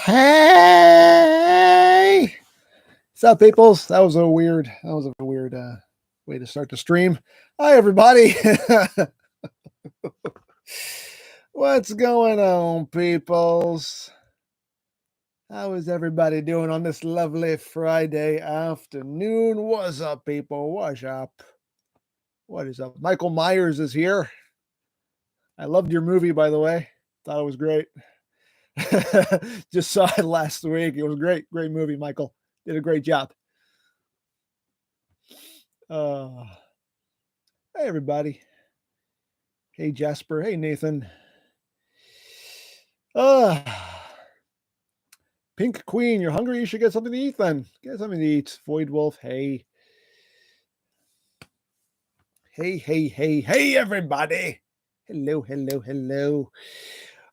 Hey, what's up, peoples? That was a weird way to start the stream. Hi, everybody. What's going on, peoples? How is everybody doing on this lovely Friday afternoon? What's up, people? What's up? What is up? Michael Myers is here. I loved your movie, by the way. Thought it was great. Just saw it last week. It was great. Great movie, Michael. Did a great job. Hey, everybody. Hey, Jasper. Hey, Nathan. Pink Queen, you're hungry? You should get something to eat then. Get something to eat. Void Wolf, hey. Hey, everybody. Hello.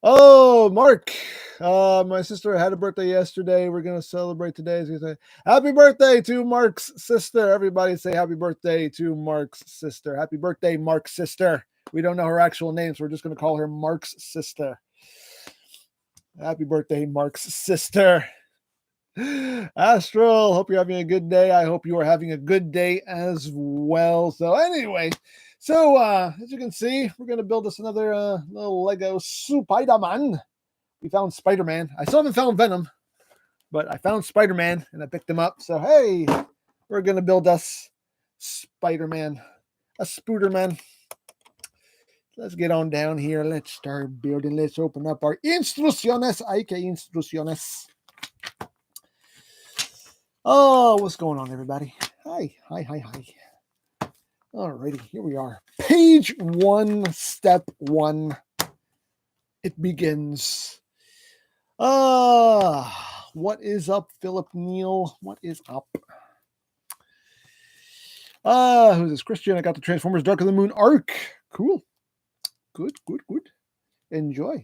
Oh, Mark. My sister had a birthday yesterday. We're going to celebrate today. Happy birthday to Mark's sister. Everybody say happy birthday to Mark's sister. Happy birthday, Mark's sister. We don't know her actual name, so we're just going to call her Mark's sister. Happy birthday, Mark's sister. Astral, hope you're having a good day. I hope you are having a good day as well. So anyway, as you can see, we're going to build us another little Lego Spider-Man. We found Spider-Man. I still haven't found Venom, but I found Spider-Man and I picked him up. So, hey, we're going to build us Spider-Man, a Spooderman. Let's get on down here. Let's start building. Let's open up our instrucciones. Hay que instrucciones. Oh, what's going on, everybody? Hi. Alrighty, here we are. Page 1, step 1. It begins. What is up, Philip Neal? What is up? Who's this? Christian. I got the Transformers Dark of the Moon arc. Cool. Good. Enjoy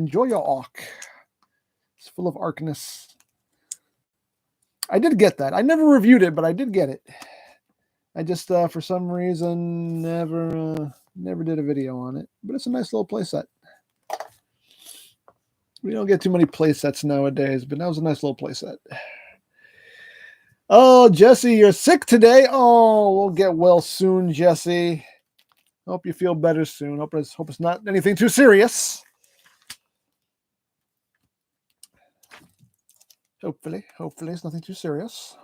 your arc. It's full of arcness. I did get that. I never reviewed it, but I did get it. I just, for some reason, never did a video on it. But it's a nice little playset. We don't get too many playsets nowadays, but that was a nice little playset. Oh, Jesse, you're sick today. Oh, we'll get well soon, Jesse. Hope you feel better soon. Hope it's not anything too serious. Hopefully it's nothing too serious.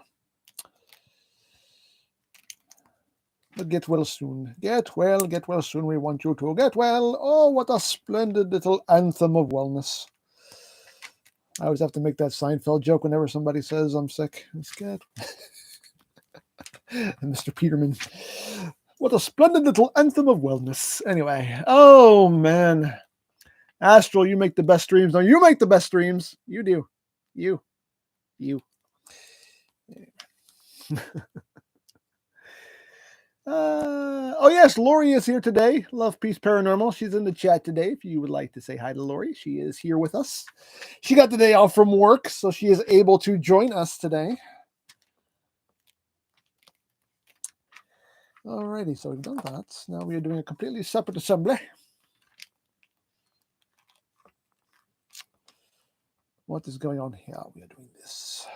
But get well soon. Get well soon. We want you to get well. Oh, what a splendid little anthem of wellness. I always have to make that Seinfeld joke whenever somebody says I'm sick. It's good. And Mr. Peterman. What a splendid little anthem of wellness. Anyway. Oh, man. Astral, you make the best streams. No, you make the best streams. You do. You. Oh, yes, Lori is here today. Love Peace Paranormal. She's in the chat today. If you would like to say hi to Lori, she is here with us. She got the day off from work, so she is able to join us today. Alrighty, so we've done that. Now we are doing a completely separate assembly. What is going on here? We are doing this.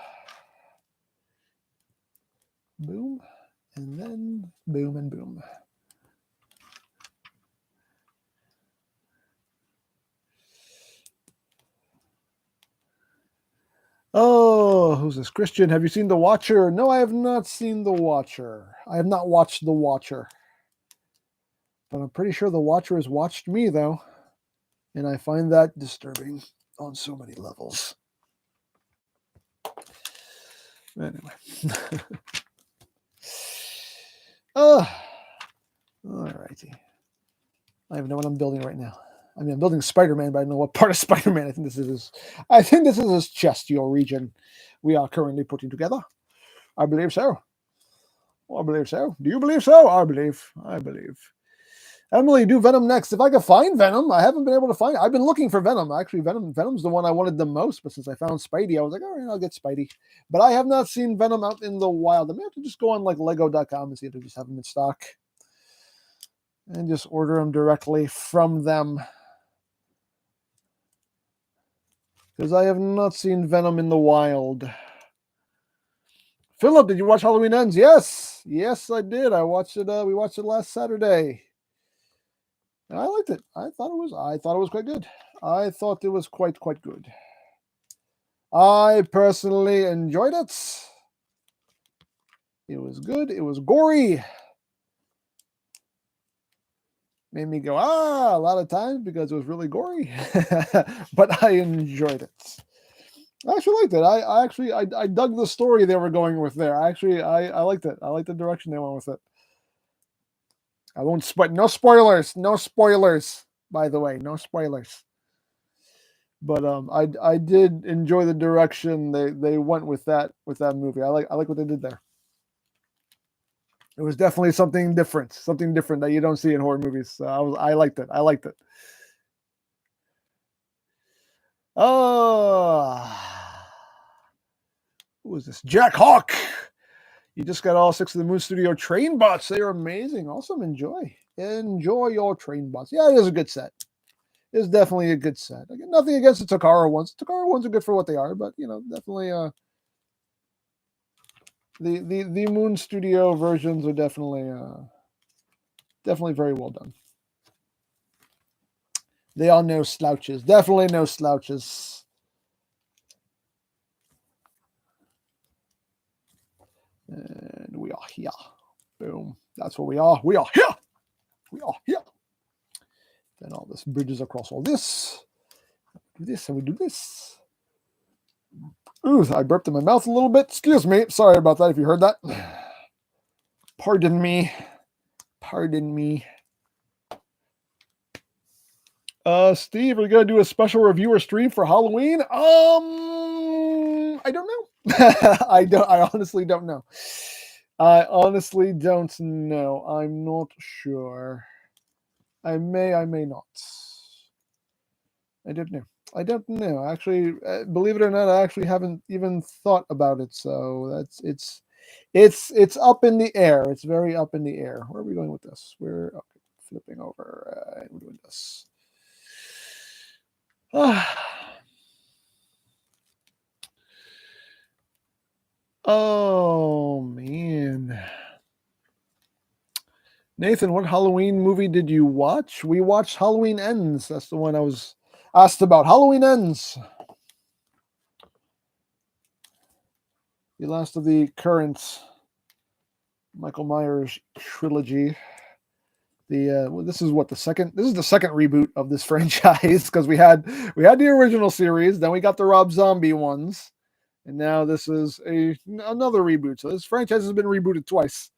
Boom, and then boom and boom. Oh, who's this? Christian, have you seen The Watcher? No, I have not seen The Watcher. I have not watched The Watcher. But I'm pretty sure The Watcher has watched me, though. And I find that disturbing on so many levels. Anyway. Alrighty. I don't even know what I'm building right now. I mean, I'm building Spider-Man, but I don't know what part of Spider-Man. I think this is his chestial region we are currently putting together. I believe so. I believe so. Do you believe so? I believe. Emily, do Venom next. If I could find Venom, I haven't been able to find it. I've been looking for Venom. Actually, Venom's the one I wanted the most, but since I found Spidey, I was like, all right, I'll get Spidey. But I have not seen Venom out in the wild. I may have to just go on like Lego.com and see if they just have them in stock. And just order them directly from them. because I have not seen Venom in the wild. Philip, did you watch Halloween Ends? Yes, yes, I did. I watched it. We watched it last Saturday. And I liked it. I thought it was quite good. I thought it was quite good. I personally enjoyed it. It was good. It was gory. Made me go, a lot of times because it was really gory. But I enjoyed it. I actually liked it. I dug the story they were going with there. I liked it. I liked the direction they went with it. I won't spoil. No spoilers. No spoilers. By the way, no spoilers. But I did enjoy the direction they went with that movie. I like what they did there. It was definitely something different that you don't see in horror movies. So I liked it. Who was this? Jack Hawk. You just got all 6 of the Moon Studio train bots. They are amazing. Awesome. Enjoy your train bots. Yeah, it is a good set. It's definitely a good set. Again, nothing against the Takara ones. The Takara ones are good for what they are, but definitely the Moon Studio versions are definitely very well done. They are no slouches. Definitely no slouches. And we are here. Boom. That's what we are. We are here. We are here. Then all this bridges across all this. Do this and we do this. Ooh, I burped in my mouth a little bit. Excuse me. Sorry about that if you heard that. Pardon me. Steve, are you gonna do a special review or stream for Halloween? I don't know. I honestly don't know. I'm not sure. I may not. I don't know. Actually, believe it or not, I actually haven't even thought about it. So it's up in the air. It's very up in the air. Where are we going with this? We're flipping over. And we're doing this. Oh man. Nathan, what Halloween movie did you watch? We watched Halloween Ends. That's the one I was asked about. Halloween Ends. The last of the current Michael Myers trilogy. This is the second reboot of this franchise, because we had the original series, then we got the Rob Zombie ones, and now this is another reboot. So this franchise has been rebooted twice.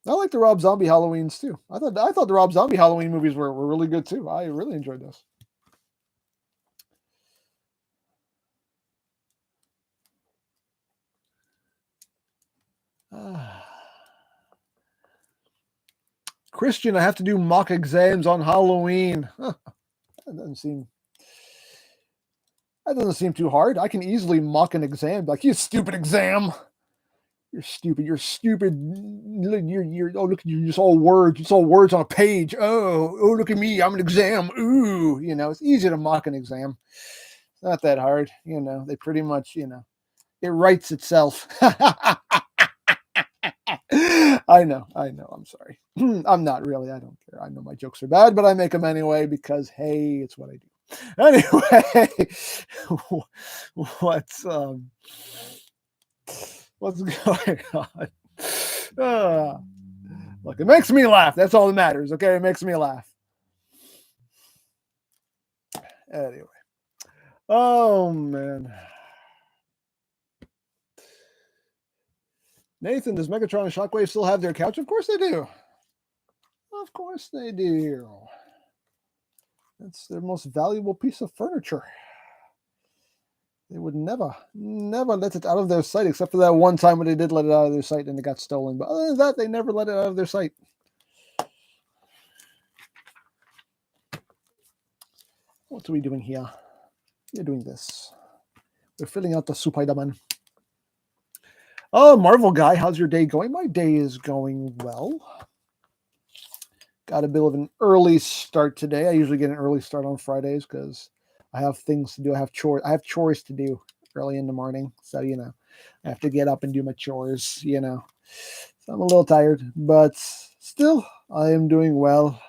I like the Rob Zombie Halloweens too. I thought the Rob Zombie Halloween movies were really good too. I really enjoyed those. Christian, I have to do mock exams on Halloween. That doesn't seem too hard. I can easily mock an exam. Like, you stupid exam. You're stupid. You're oh, look at you. It's all words. It's all words on a page. Oh, look at me. I'm an exam. Ooh, it's easy to mock an exam. It's not that hard. They pretty much, it writes itself. I know. I'm sorry. I'm not really. I don't care. I know my jokes are bad, but I make them anyway because, hey, it's what I do. Anyway, what's going on? Look, it makes me laugh. That's all that matters. Okay, it makes me laugh. Anyway, oh man. Nathan, does Megatron and Shockwave still have their couch? Of course they do. Of course they do. That's their most valuable piece of furniture. They would never let it out of their sight, except for that one time when they did let it out of their sight and it got stolen. But other than that, they never let it out of their sight. What are we doing here? We're doing this. We're filling out the Supaidaman. Oh, Marvel guy, how's your day going? My day is going well. Got a bit of an early start today. I usually get an early start on Fridays because I have things to do. I have chores to do early in the morning. So, I have to get up and do my chores, So I'm a little tired, but still, I am doing well.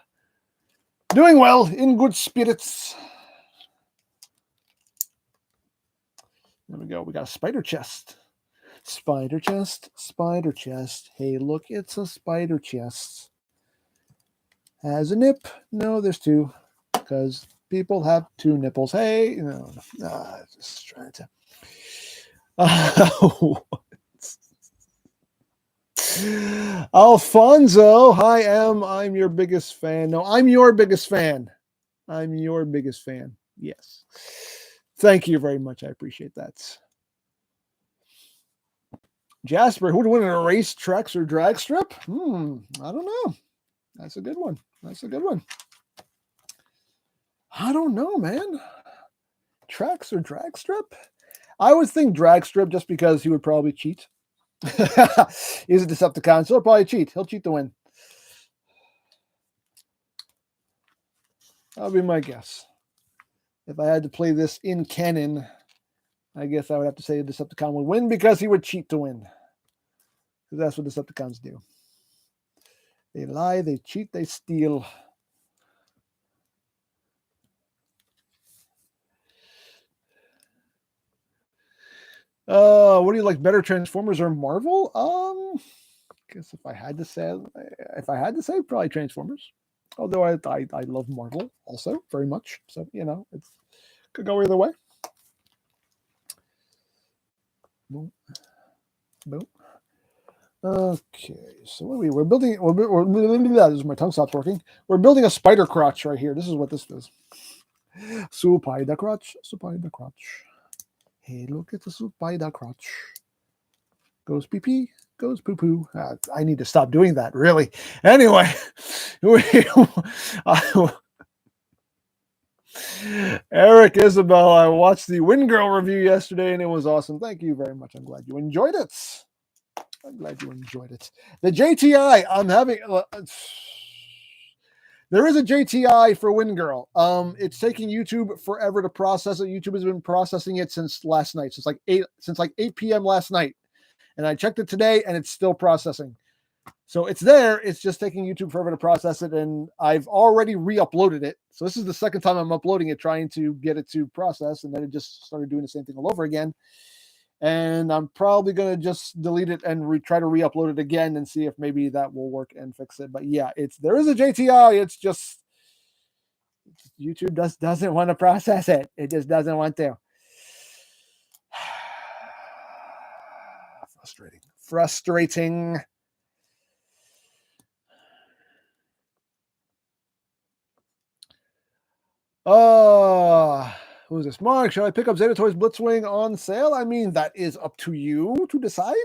Doing well, in good spirits. There we go. We got a spider chest. Spider chest, spider chest. Hey, look, it's a spider chest. Has a nip? No, there's two. Because people have two nipples. Hey, just trying to. Alfonso, hi, I'm your biggest fan. No, I'm your biggest fan. I'm your biggest fan. Yes. Thank you very much. I appreciate that. Jasper, who would win in a race, Trex, or drag strip? I don't know. That's a good one. That's a good one. I don't know, man. Trex or drag strip? I would think drag strip just because he would probably cheat. He's a Decepticon, so he'll probably cheat. He'll cheat to win. That'll be my guess. If I had to play this in canon, I guess I would have to say the Decepticon would win because he would cheat to win. Because that's what Decepticons do. They lie, they cheat, they steal. What do you like better, Transformers or Marvel? Guess if I had to say, probably Transformers. Although I love Marvel also very much. So, it could go either way. Boom. Boom. Okay, so what are we? We're building. This is my tongue stops working. We're building a spider crotch right here. This is what this is. Spider crotch. Spider crotch. Hey, look at the spider crotch. Goes pee pee. Goes poo poo. I need to stop doing that. Really. Anyway, Eric Isabel, I watched the Wind Girl review yesterday and it was awesome. Thank you very much. I'm glad you enjoyed it. I'm glad you enjoyed it. The JTI, I'm having. There is a JTI for Wind Girl. It's taking YouTube forever to process it. YouTube has been processing it since last night. Since like 8 p.m. last night. And I checked it today and it's still processing. So it's there. It's just taking YouTube forever to process it. And I've already re-uploaded it. So this is the second time I'm uploading it, trying to get it to process. And then it just started doing the same thing all over again. And I'm probably going to just delete it and try to re-upload it again and see if maybe that will work and fix it. But yeah, there is a JTI. It's just YouTube doesn't want to process it. It just doesn't want to. Frustrating. Who's this? Mark, shall I pick up Zeta Toys Blitzwing on sale? I mean, that is up to you to decide.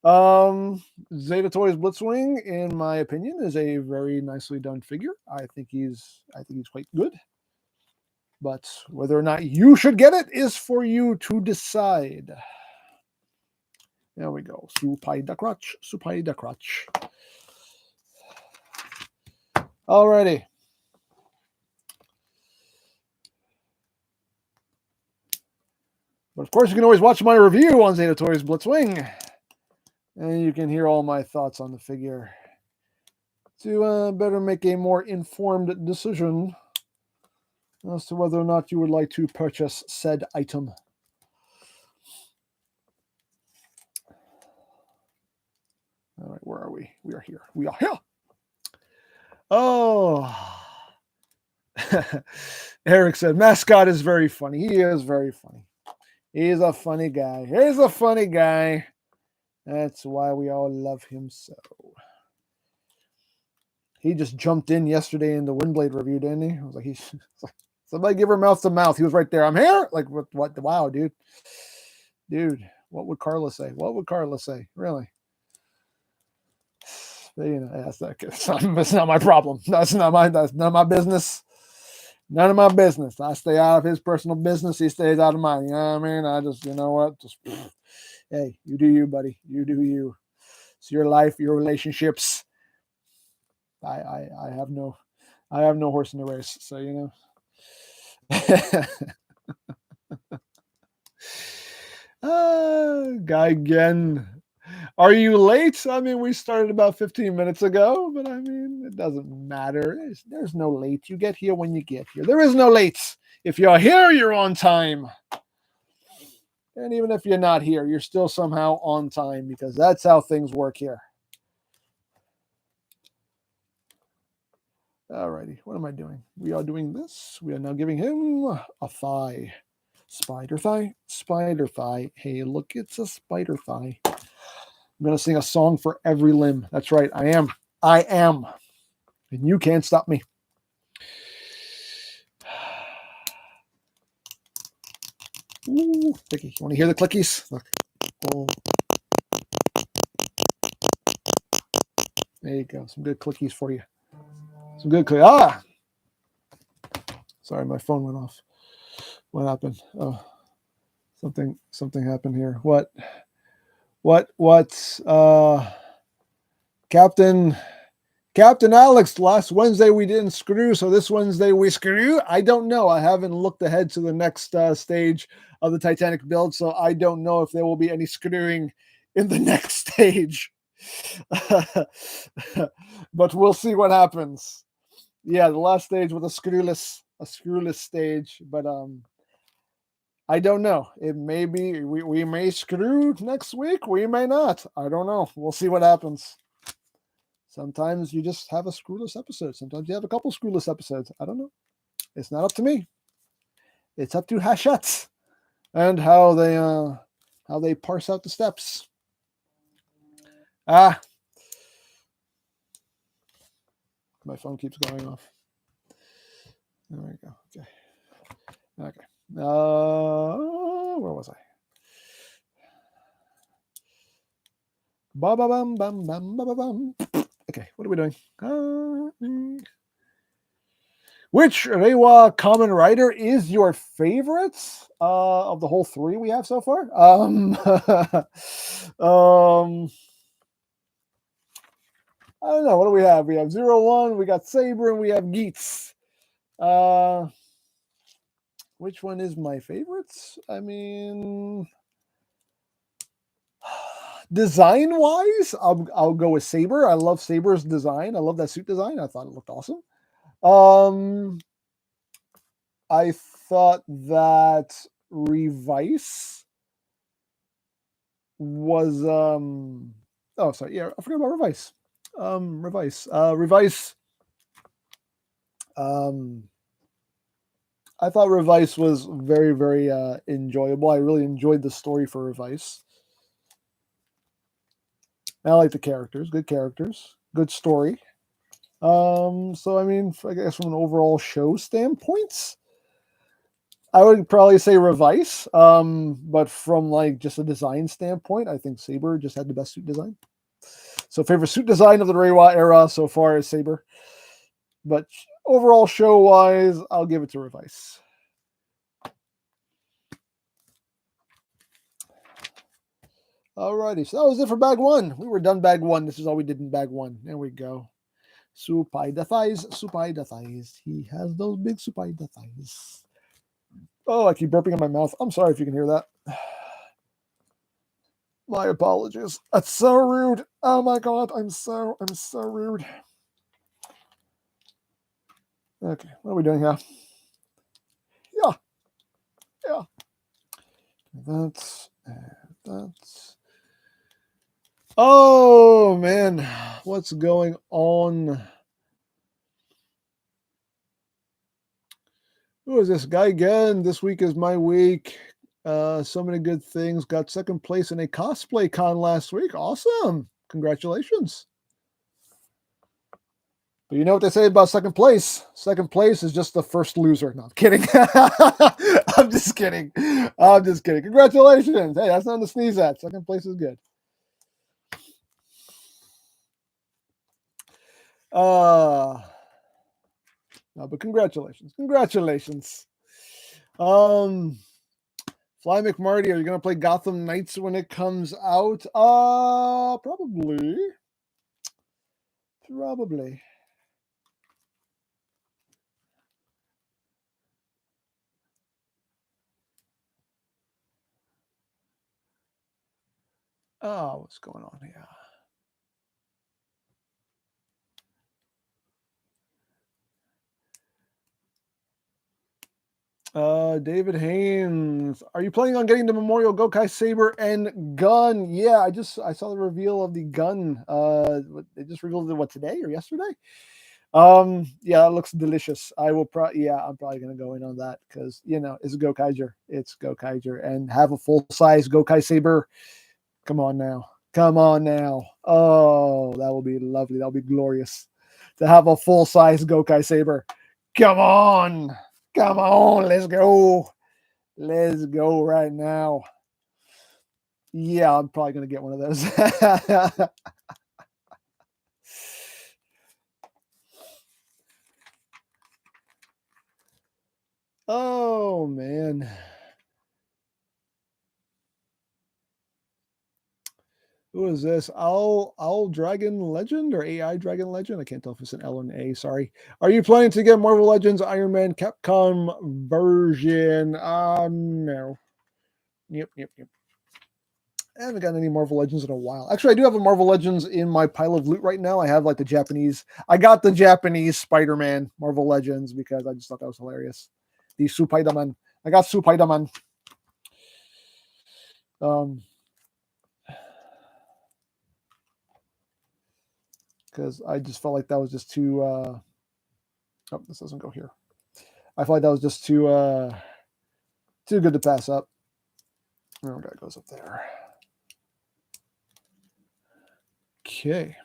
Zeta Toys Blitzwing, in my opinion, is a very nicely done figure. I think he's quite good. But whether or not you should get it is for you to decide. There we go. Spider crotch. Spider crotch. Alrighty. But of course, you can always watch my review on Zeta Toys Blitzwing. And you can hear all my thoughts on the figure to better make a more informed decision as to whether or not you would like to purchase said item. All right, where are we? We are here. We are here. Oh. Eric said, mascot is very funny. He is very funny. He's a funny guy. He's a funny guy. That's why we all love him so. He just jumped in yesterday in the Windblade review, didn't he? I was like, somebody give her mouth to mouth. He was right there. I'm here. Like, what? Wow, dude. Dude, what would Carla say? What would Carla say? Really? That's not my problem. That's not my business. None of my business. I stay out of his personal business. He stays out of mine. You know what I mean? I just, you know what? Just, hey, you do you, buddy. You do you. It's your life, your relationships. I have no horse in the race. So Guy again. Are you late? I mean, we started about 15 minutes ago, but I mean, it doesn't matter. There's no late. You get here when you get here. There is no late. If you're here, you're on time. And even if you're not here, you're still somehow on time because that's how things work here. Alrighty, what am I doing? We are doing this. We are now giving him a thigh. Spider thigh, spider thigh. Hey, look, it's a spider thigh. I'm going to sing a song for every limb. That's right, I am. I am. And you can't stop me. Ooh, clicky. You want to hear the clickies? Look. Oh. There you go. Some good clickies for you. Some good clickies. Ah! Sorry, my phone went off. What happened? Oh, something happened here. What? Captain Alex, last Wednesday we didn't screw, so this Wednesday we screw? I don't know. I haven't looked ahead to the next stage of the Titanic build, so I don't know if there will be any screwing in the next stage. But we'll see what happens. Yeah, the last stage with a screwless stage, but I don't know. It may be we may screw next week. We may not. I don't know. We'll see what happens. Sometimes you just have a screwless episode. Sometimes you have a couple screwless episodes. I don't know. It's not up to me. It's up to Hachette and how they parse out the steps. My phone keeps going off. There we go. Okay. Where was I? Okay, what are we doing? Which Reiwa Common Writer is your favorite of the whole three we have so far? I don't know. What do we have? We have 01, we got Saber, and we have Geets. Which one is my favorite? I mean, design-wise, I'll go with Saber. I love Saber's design. I love that suit design. I thought it looked awesome. I thought that Revice was oh sorry, yeah, I forgot about Revice. Revice. I thought Revice was very, very enjoyable. I really enjoyed the story for Revice. I like the characters, good story. So I mean, I guess from an overall show standpoint, I would probably say Revice. But from like just a design standpoint, I think Saber just had the best suit design. So favorite suit design of the Reiwa era so far is Saber. But overall show wise, I'll give it to Revice. Alrighty, so that was it for bag one. We were done bag one. This is all we did in bag one. There we go. Supai thighs. He has those big Supai thighs. Oh, I keep burping in my mouth. I'm sorry if you can hear that. My apologies. That's so rude. Oh my god, I'm so rude. Okay, what are we doing here? Yeah. That's. Oh man, what's going on? Who is this guy again? This week is my week. So many good things. Got second place in a cosplay con last week. Awesome. Congratulations. But you know what they say about second place? Second place is just the first loser. No, I'm kidding. I'm just kidding. Congratulations. Hey, that's nothing to sneeze at. Second place is good. No, but congratulations. Fly McMarty, are you gonna play Gotham Knights when it comes out? Probably. Oh, what's going on here? David Haynes, are you planning on getting the Memorial Gokai Saber and gun? Yeah, I saw the reveal of the gun. They just revealed it today or yesterday? Yeah, it looks delicious. I'm probably gonna go in on that because it's Gokaiger. It's Gokaiger, and have a full size Gokai Saber. Come on now. Oh, that will be lovely. That'll be glorious to have a full size Gokai Saber. Come on. Let's go. Let's go right now. Yeah, I'm probably gonna get one of those. Oh man. Who is this? Owl Dragon Legend or AI Dragon Legend? I can't tell if it's an L or an A. Sorry. Are you planning to get Marvel Legends Iron Man Capcom version? No. Yep. I haven't gotten any Marvel Legends in a while. Actually, I do have a Marvel Legends in my pile of loot right now. I have like the Japanese. I got the Japanese Spider-Man Marvel Legends because I just thought that was hilarious. The Supaidaman. I got Supaidaman. Because I just felt like that was just too. Oh, this doesn't go here. I felt like that was just too good to pass up. Oh, that goes up there. Okay.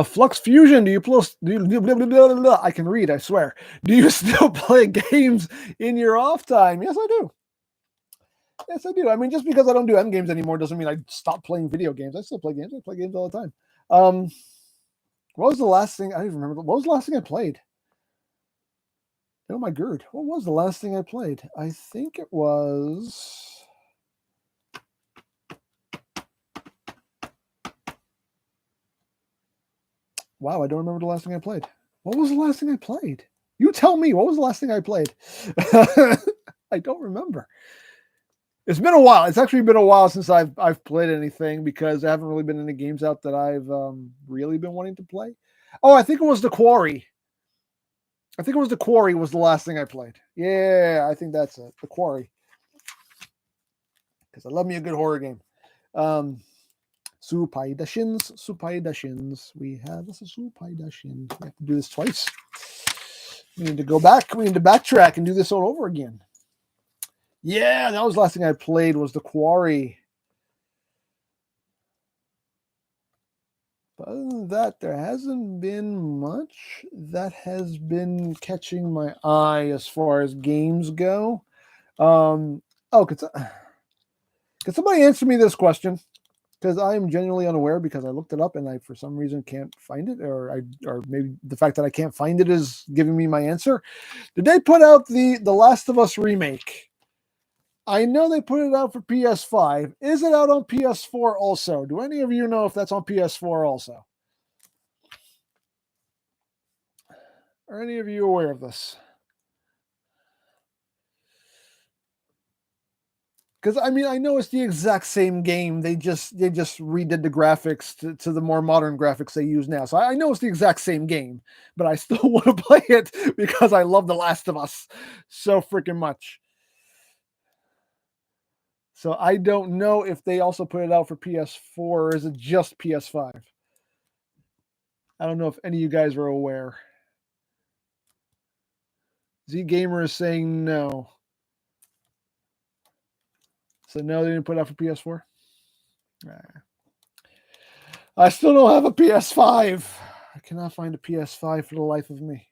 Flux Fusion, I can read, I swear. Do you still play games in your off time? Yes, I do. I mean, just because I don't do end games anymore doesn't mean I stop playing video games. I still play games. I play games all the time. What was the last thing? I don't even remember. What was the last thing I played? Oh my god. What was the last thing I played? I think it was... Wow, I don't remember the last thing I played. What was the last thing I played? You tell me. What was the last thing I played? I don't remember. It's been a while. It's actually been a while since I've played anything because there haven't really been any games out that I've really been wanting to play. Oh, I think it was The Quarry. The Quarry was the last thing I played. Yeah, I think that's it. The Quarry. Because I love me a good horror game. Supaidashins. We have this is Supaidashins. We have to do this twice. We need to go back. We need to backtrack and do this all over again. Yeah, that was the last thing I played was The Quarry. But other than that, there hasn't been much that has been catching my eye as far as games go. Could somebody answer me this question? Because I am genuinely unaware because I looked it up and I, for some reason, can't find it, or maybe the fact that I can't find it is giving me my answer. Did they put out the Last of Us Remake? I know they put it out for PS5. Is it out on PS4 also? Do any of you know if that's on PS4 also? Are any of you aware of this? Because I mean, I know it's the exact same game. They just redid the graphics to the more modern graphics they use now. So I know it's the exact same game, but I still want to play it because I love The Last of Us so freaking much. So I don't know if they also put it out for PS4 or is it just PS5. I don't know if any of you guys are aware. Z Gamer is saying no. So no, they didn't put it out for PS4. I still don't have a PS5. I cannot find a PS5 for the life of me.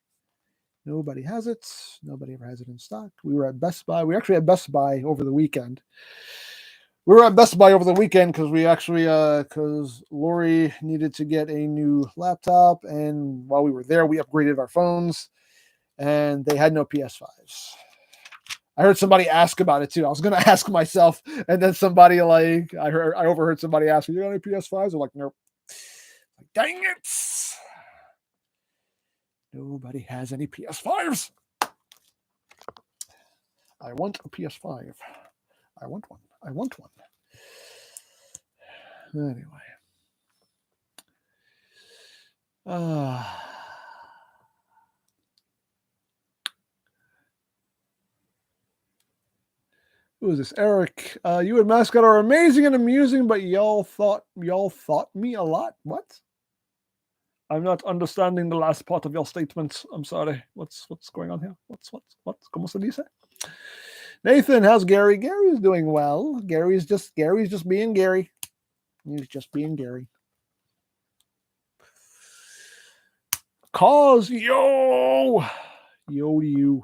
Nobody has it. Nobody ever has it in stock. We were at Best Buy. We actually had Best Buy over the weekend. Because we actually, because Lori needed to get a new laptop. And while we were there, we upgraded our phones. And they had no PS5s. I heard somebody ask about it too. I was going to ask myself. And then somebody I overheard somebody ask, you got any PS5s? I'm like, nope. Dang it. Nobody has any PS5s. I want a PS5. I want one. Anyway. Who is this? Eric. You and Mascot are amazing and amusing, but y'all thought me a lot. What? I'm not understanding the last part of your statement. I'm sorry. What's going on here? What's ¿Cómo se dice? Nathan, how's Gary? Gary's doing well. Gary's just being Gary. He's just being Gary. Cause yo to you.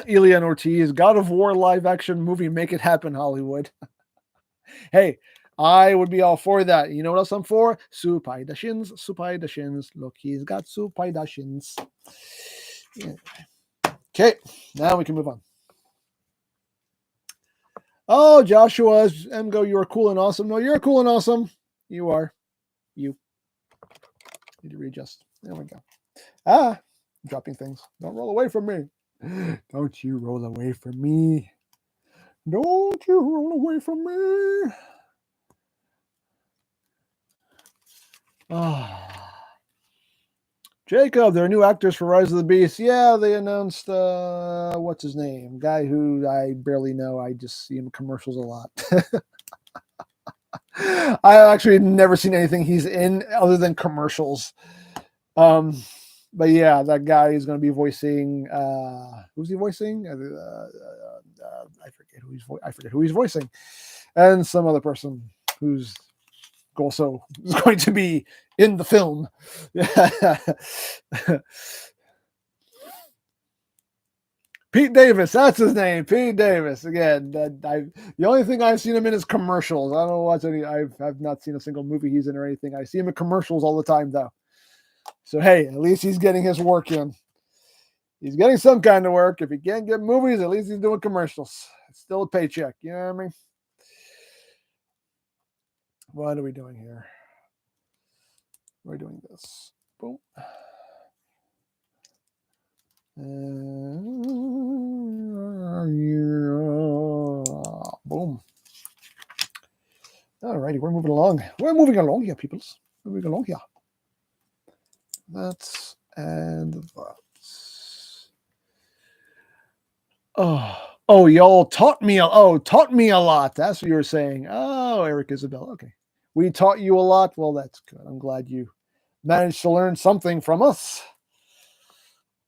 Elian Ortiz, God of War live action movie, make it happen, Hollywood. Hey, I would be all for that. You know what else I'm for? Supai da shins. Look, he's got supai da shins. Yeah. Okay, now we can move on. Oh, Joshua's EmGo, you are cool and awesome. No, you're cool and awesome. You are. You. Need to readjust. There we go. Dropping things. Don't roll away from me. Don't you roll away from me. Don't you roll away from me. Jacob, there are new actors for Rise of the Beast. Yeah, they announced, what's his name? Guy who I barely know. I just see him in commercials a lot. I've actually never seen anything he's in other than commercials. But yeah, that guy is going to be voicing. Who's he voicing? I forget who he's voicing, and some other person who's also is going to be in the film. Pete Davis, that's his name. Pete Davis. Again, the only thing I've seen him in is commercials. I don't watch any. I've not seen a single movie he's in or anything. I see him in commercials all the time, though. So, hey, at least he's getting his work in. He's getting some kind of work. If he can't get movies, at least he's doing commercials. It's still a paycheck. You know what I mean? What are we doing here? We're doing this. Boom. Boom. All righty, we're moving along. We're moving along here, peoples. We're moving along here. That's and that's. Oh, y'all taught me a lot. That's what you were saying. Oh, Eric Isabel. Okay. We taught you a lot. Well, that's good. I'm glad you managed to learn something from us.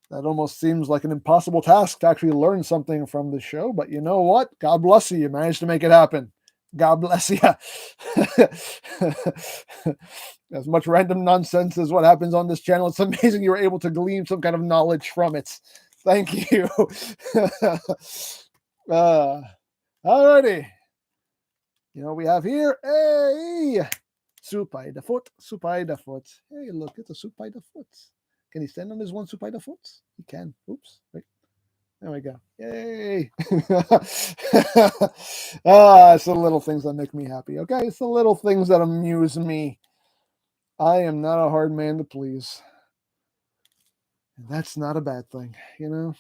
That almost seems like an impossible task to actually learn something from the show, but you know what? God bless you. You managed to make it happen. God bless you. As much random nonsense as what happens on this channel, it's amazing you were able to glean some kind of knowledge from it. Thank you. Alrighty. You know what we have here? Hey! Supai the foot. Hey, look, it's a Supai the foot. Can he stand on his one Supai the foot? He can. Oops. Wait. There we go. Yay. It's the little things that make me happy. Okay, it's the little things that amuse me. I am not a hard man to please. And that's not a bad thing, you know?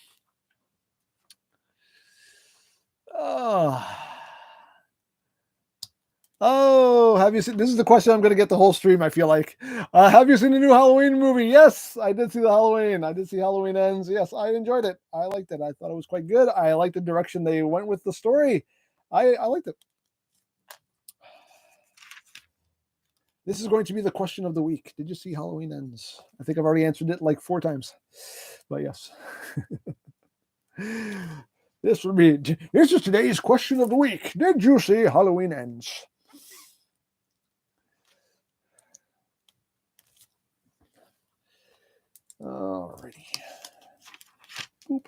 Oh, have you seen? This is the question I'm going to get the whole stream, I feel like. Have you seen the new Halloween movie? Yes, I did see the Halloween. I did see Halloween Ends. Yes, I enjoyed it. I liked it. I thought it was quite good. I liked the direction they went with the story. I liked it. This is going to be the question of the week. Did you see Halloween Ends? I think I've already answered it like 4 times. But yes. This is today's question of the week. Did you see Halloween Ends? Alrighty. Boop.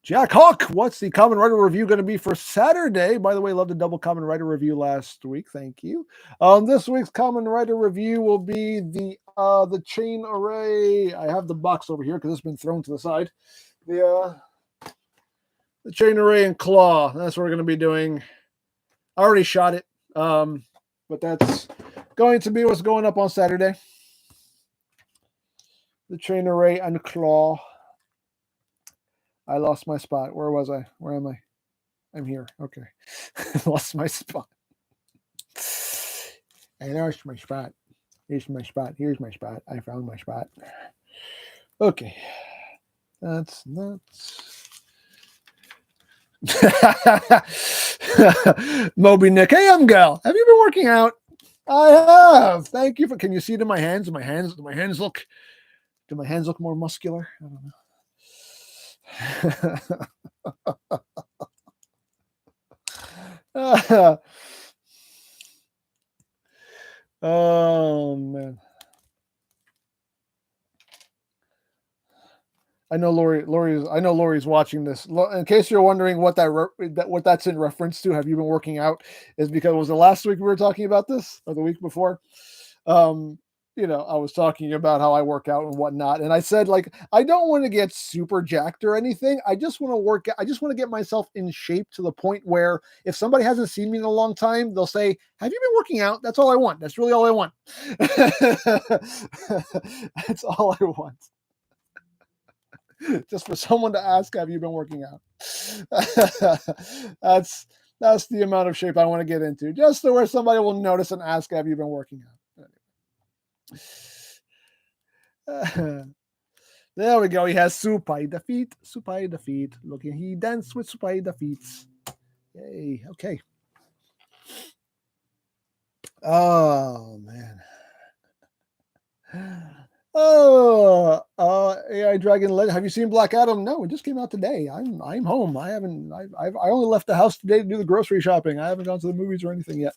Jack Hawk, what's the Common Writer review going to be for Saturday? By the way, love the double Common Writer review last week. Thank you. This week's Common Writer review will be the chain array. I have the box over here because it's been thrown to the side. The chain array and claw. That's what we're going to be doing. I already shot it, but that's going to be what's going up on Saturday. The Train Array and Claw. I lost my spot. Where was I? Where am I? I'm here. Okay. Lost my spot. I lost my spot. Here's my spot. Here's my spot. I found my spot. Okay. That's nuts. Moby Nick. Hey, EmGo. Have you been working out? I have. Thank you for. Can you see it in my hands? Do my hands look more muscular? I don't know. Oh man. I know Lori's watching this. In case you're wondering what what that's in reference to, have you been working out? Is because it was the last week we were talking about this, or the week before. I was talking about how I work out and whatnot, and I said like I don't want to get super jacked or anything. I just want to work. I just want to get myself in shape to the point where if somebody hasn't seen me in a long time, they'll say, "Have you been working out?" That's all I want. That's really all I want. That's all I want. Just for someone to ask, have you been working out? that's the amount of shape I want to get into, just to where somebody will notice and ask, have you been working out? There we go. He has Supai defeat. Supai defeat. Look, he danced with Supai defeats. Yay. Okay. Oh man. AI Dragon Legend. Have you seen Black Adam? No, it just came out today. I'm home. I only left the house today to do the grocery shopping. I haven't gone to the movies or anything yet.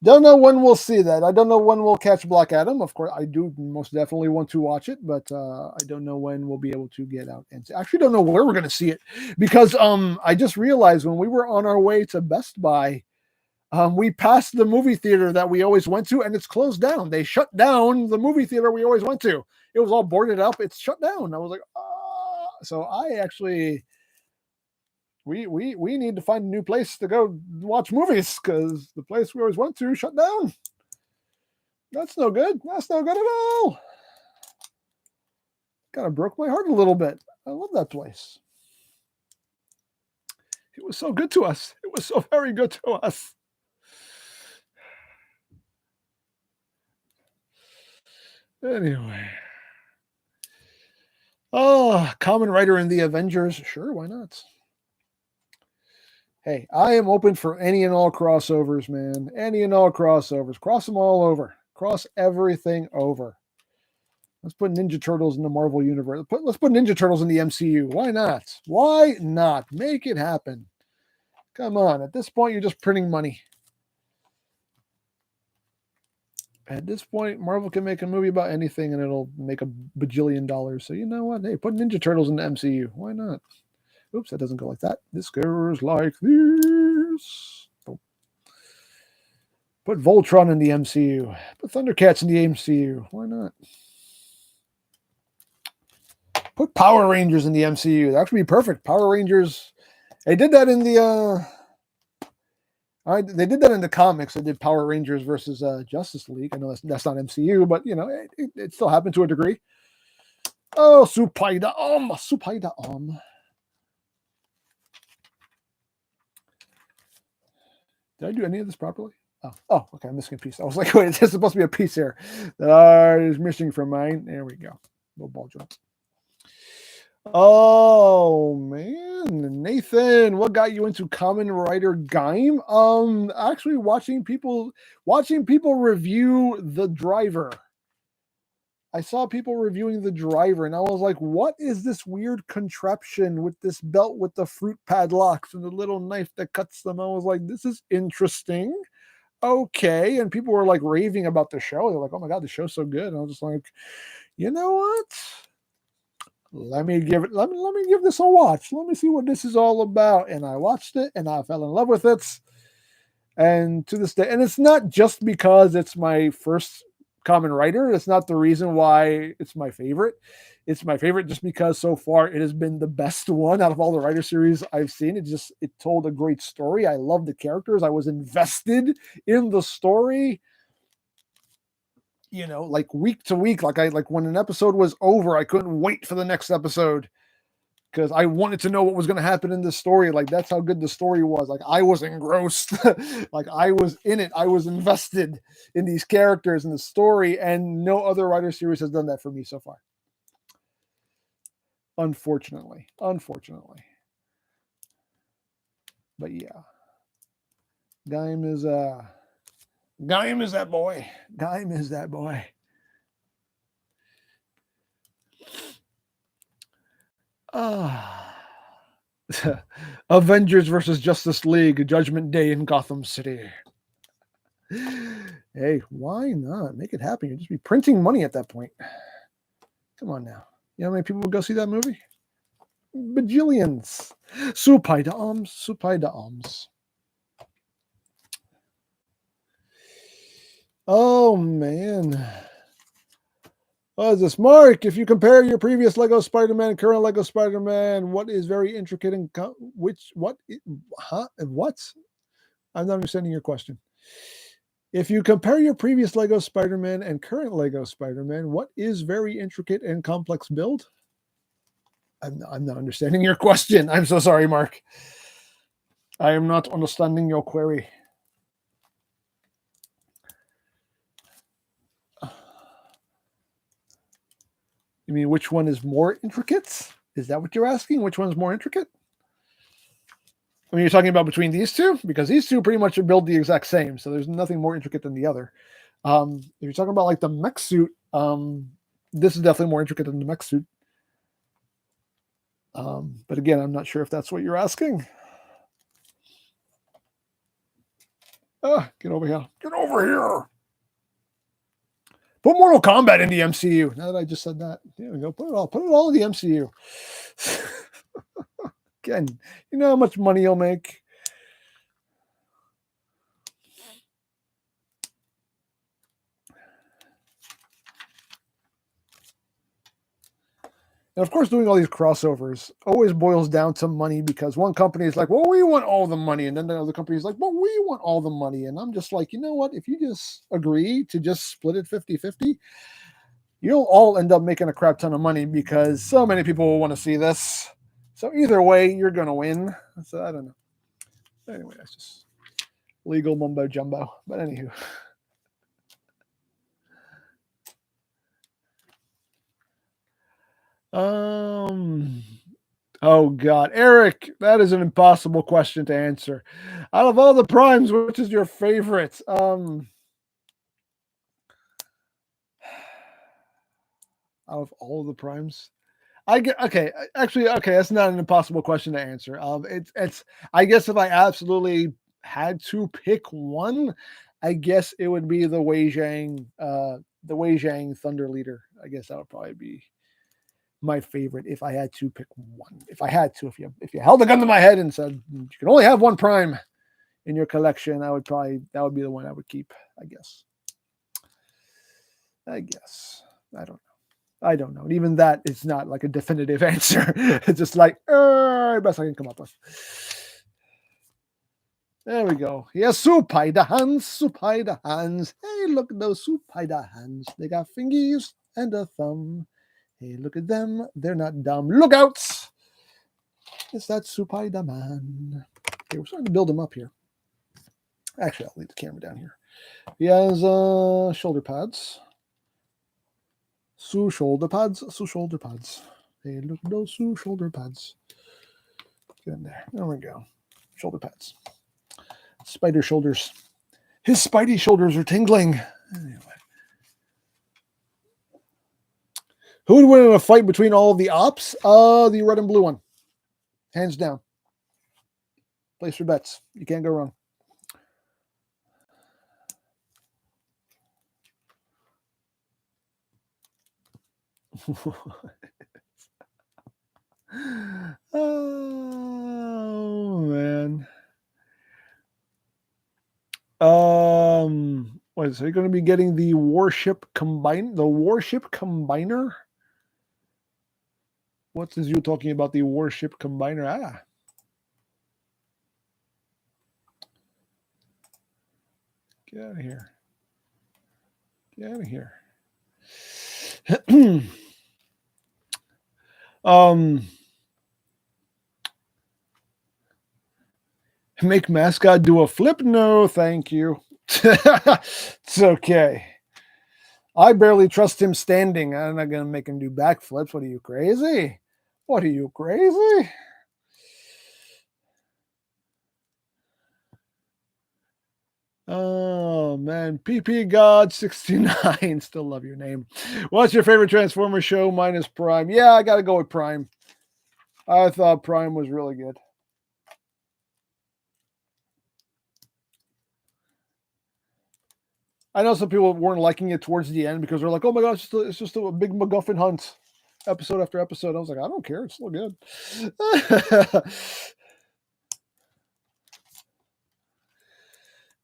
Don't know when we'll see that. I don't know when we'll catch Black Adam. Of course, I do most definitely want to watch it, but I don't know when we'll be able to get out and see. I actually don't know where we're going to see it because I just realized when we were on our way to Best Buy, we passed the movie theater that we always went to, and it's closed down. They shut down the movie theater we always went to. It was all boarded up. It's shut down. I was like, ah. So I actually, we need to find a new place to go watch movies because the place we always went to shut down. That's no good. That's no good at all. Kind of broke my heart a little bit. I love that place. It was so good to us. It was so very good to us. Anyway. Oh, common writer in the Avengers. Sure, why not? Hey, I am open for any and all crossovers, man. Any and all crossovers. Cross them all over. Cross everything over. Let's put Ninja Turtles in the Marvel Universe. Let's put Ninja Turtles in the MCU. Why not? Why not? Make it happen. Come on. At this point, you're just printing money. At this point, Marvel can make a movie about anything and it'll make $1 bajillion. So you know what? Hey, put Ninja Turtles in the MCU. Why not? Oops, that doesn't go like that. This goes like this. Put Voltron in the MCU. Put Thundercats in the MCU. Why not? Put Power Rangers in the MCU. That would be perfect. Power Rangers. They did that in the they did that in the comics. They did Power Rangers versus Justice League. I know that's not MCU, but you know it still happened to a degree. Oh, Supaida Supaida Did I do any of this properly? Oh, okay. I'm missing a piece. I was like, wait, there's supposed to be a piece here that is missing from mine. There we go. Little ball joint. Oh man, Nathan, what got you into Kamen Rider Gaim? Actually watching people review The Driver. I saw people reviewing The Driver, and I was like, what is this weird contraption with this belt with the fruit padlocks and the little knife that cuts them? I was like, this is interesting. Okay. And people were like raving about the show. They're like, oh my God, the show's so good. And I was just like, you know what? Let me give this a watch. Let me see what this is all about. And I watched it and I fell in love with it. And to this day, and it's not just because it's my first Kamen Rider. It's not the reason why it's my favorite. It's my favorite just because so far it has been the best one out of all the Rider series I've seen. It told a great story. I love the characters. I was invested in the story. you know, like week to week. Like when an episode was over, I couldn't wait for the next episode because I wanted to know what was going to happen in this story. Like that's how good the story was. Like I was engrossed, like I was in it. I was invested in these characters and the story, and no other writer series has done that for me so far. Unfortunately. But yeah, Gaim is that boy. Gaim is that boy. Avengers versus Justice League, Judgment Day in Gotham City. Hey, why not? Make it happen. You'll just be printing money at that point. Come on now. You know how many people would go see that movie? Bajillions. Supai da Oms. Oh, man. What is this? Mark, if you compare your previous Lego Spider-Man and current Lego Spider-Man, what is very intricate and what? I'm not understanding your question. If you compare your previous Lego Spider-Man and current Lego Spider-Man, what is very intricate and complex build? I'm not understanding your question. I'm so sorry, Mark. I am not understanding your query. You mean which one is more intricate? Is that what you're asking? Which one's more intricate? I mean, you're talking about between these two? Because these two pretty much are built the exact same, so there's nothing more intricate than the other. If you're talking about like the mech suit, this is definitely more intricate than the mech suit. But again, I'm not sure if that's what you're asking. Get over here. Get over here. Put Mortal Kombat in the MCU. Now that I just said that, there we go. Put it all in the MCU. Again, you know how much money you'll make. And of course, doing all these crossovers always boils down to money because one company is like, well, we want all the money. And then the other company is like, well, we want all the money. And I'm just like, you know what? If you just agree to just split it 50-50, you'll all end up making a crap ton of money because so many people will want to see this. So either way, you're going to win. So I don't know. Anyway, that's just legal mumbo jumbo. But anywho. Oh God, Eric, that is an impossible question to answer. Out of all the primes, which is your favorite? Out of all of the primes, okay. Actually, okay, that's not an impossible question to answer. It's. I guess if I absolutely had to pick one, I guess it would be the Wei Zhang Thunder Leader. I guess that would probably be my favorite if I had to pick one. If you held a gun to my head and said you can only have one prime in your collection, that would be the one I would keep. I guess. I don't know. And even that is not like a definitive answer. It's just like best I can come up with. There we go. Yes, Supai hands. Hey, look at those Supai hands. They got fingies and a thumb. Hey, look at them. They're not dumb. Lookouts. It's that Supai man. Okay, we're starting to build him up here. Actually, I'll leave the camera down here. He has shoulder pads. Shoulder pads. Hey, look at those shoulder pads. Get in there. There we go. Shoulder pads. Spider shoulders. His spidey shoulders are tingling. Anyway. Who would win in a fight between all of the ops? The red and blue one. Hands down. Place your bets. You can't go wrong. Oh man. What is he going to be getting the warship combiner? What is you talking about the warship combiner? Get out of here. Make mascot do a flip? No, thank you. It's okay. I barely trust him standing. I'm not going to make him do backflips. What are you, crazy? What are you, crazy? Oh, man. PP God 69. Still love your name. What's your favorite Transformers show minus Prime? Yeah, I got to go with Prime. I thought Prime was really good. I know some people weren't liking it towards the end because they're like, oh my gosh, it's just a big MacGuffin hunt episode after episode. I was like, I don't care. It's still good.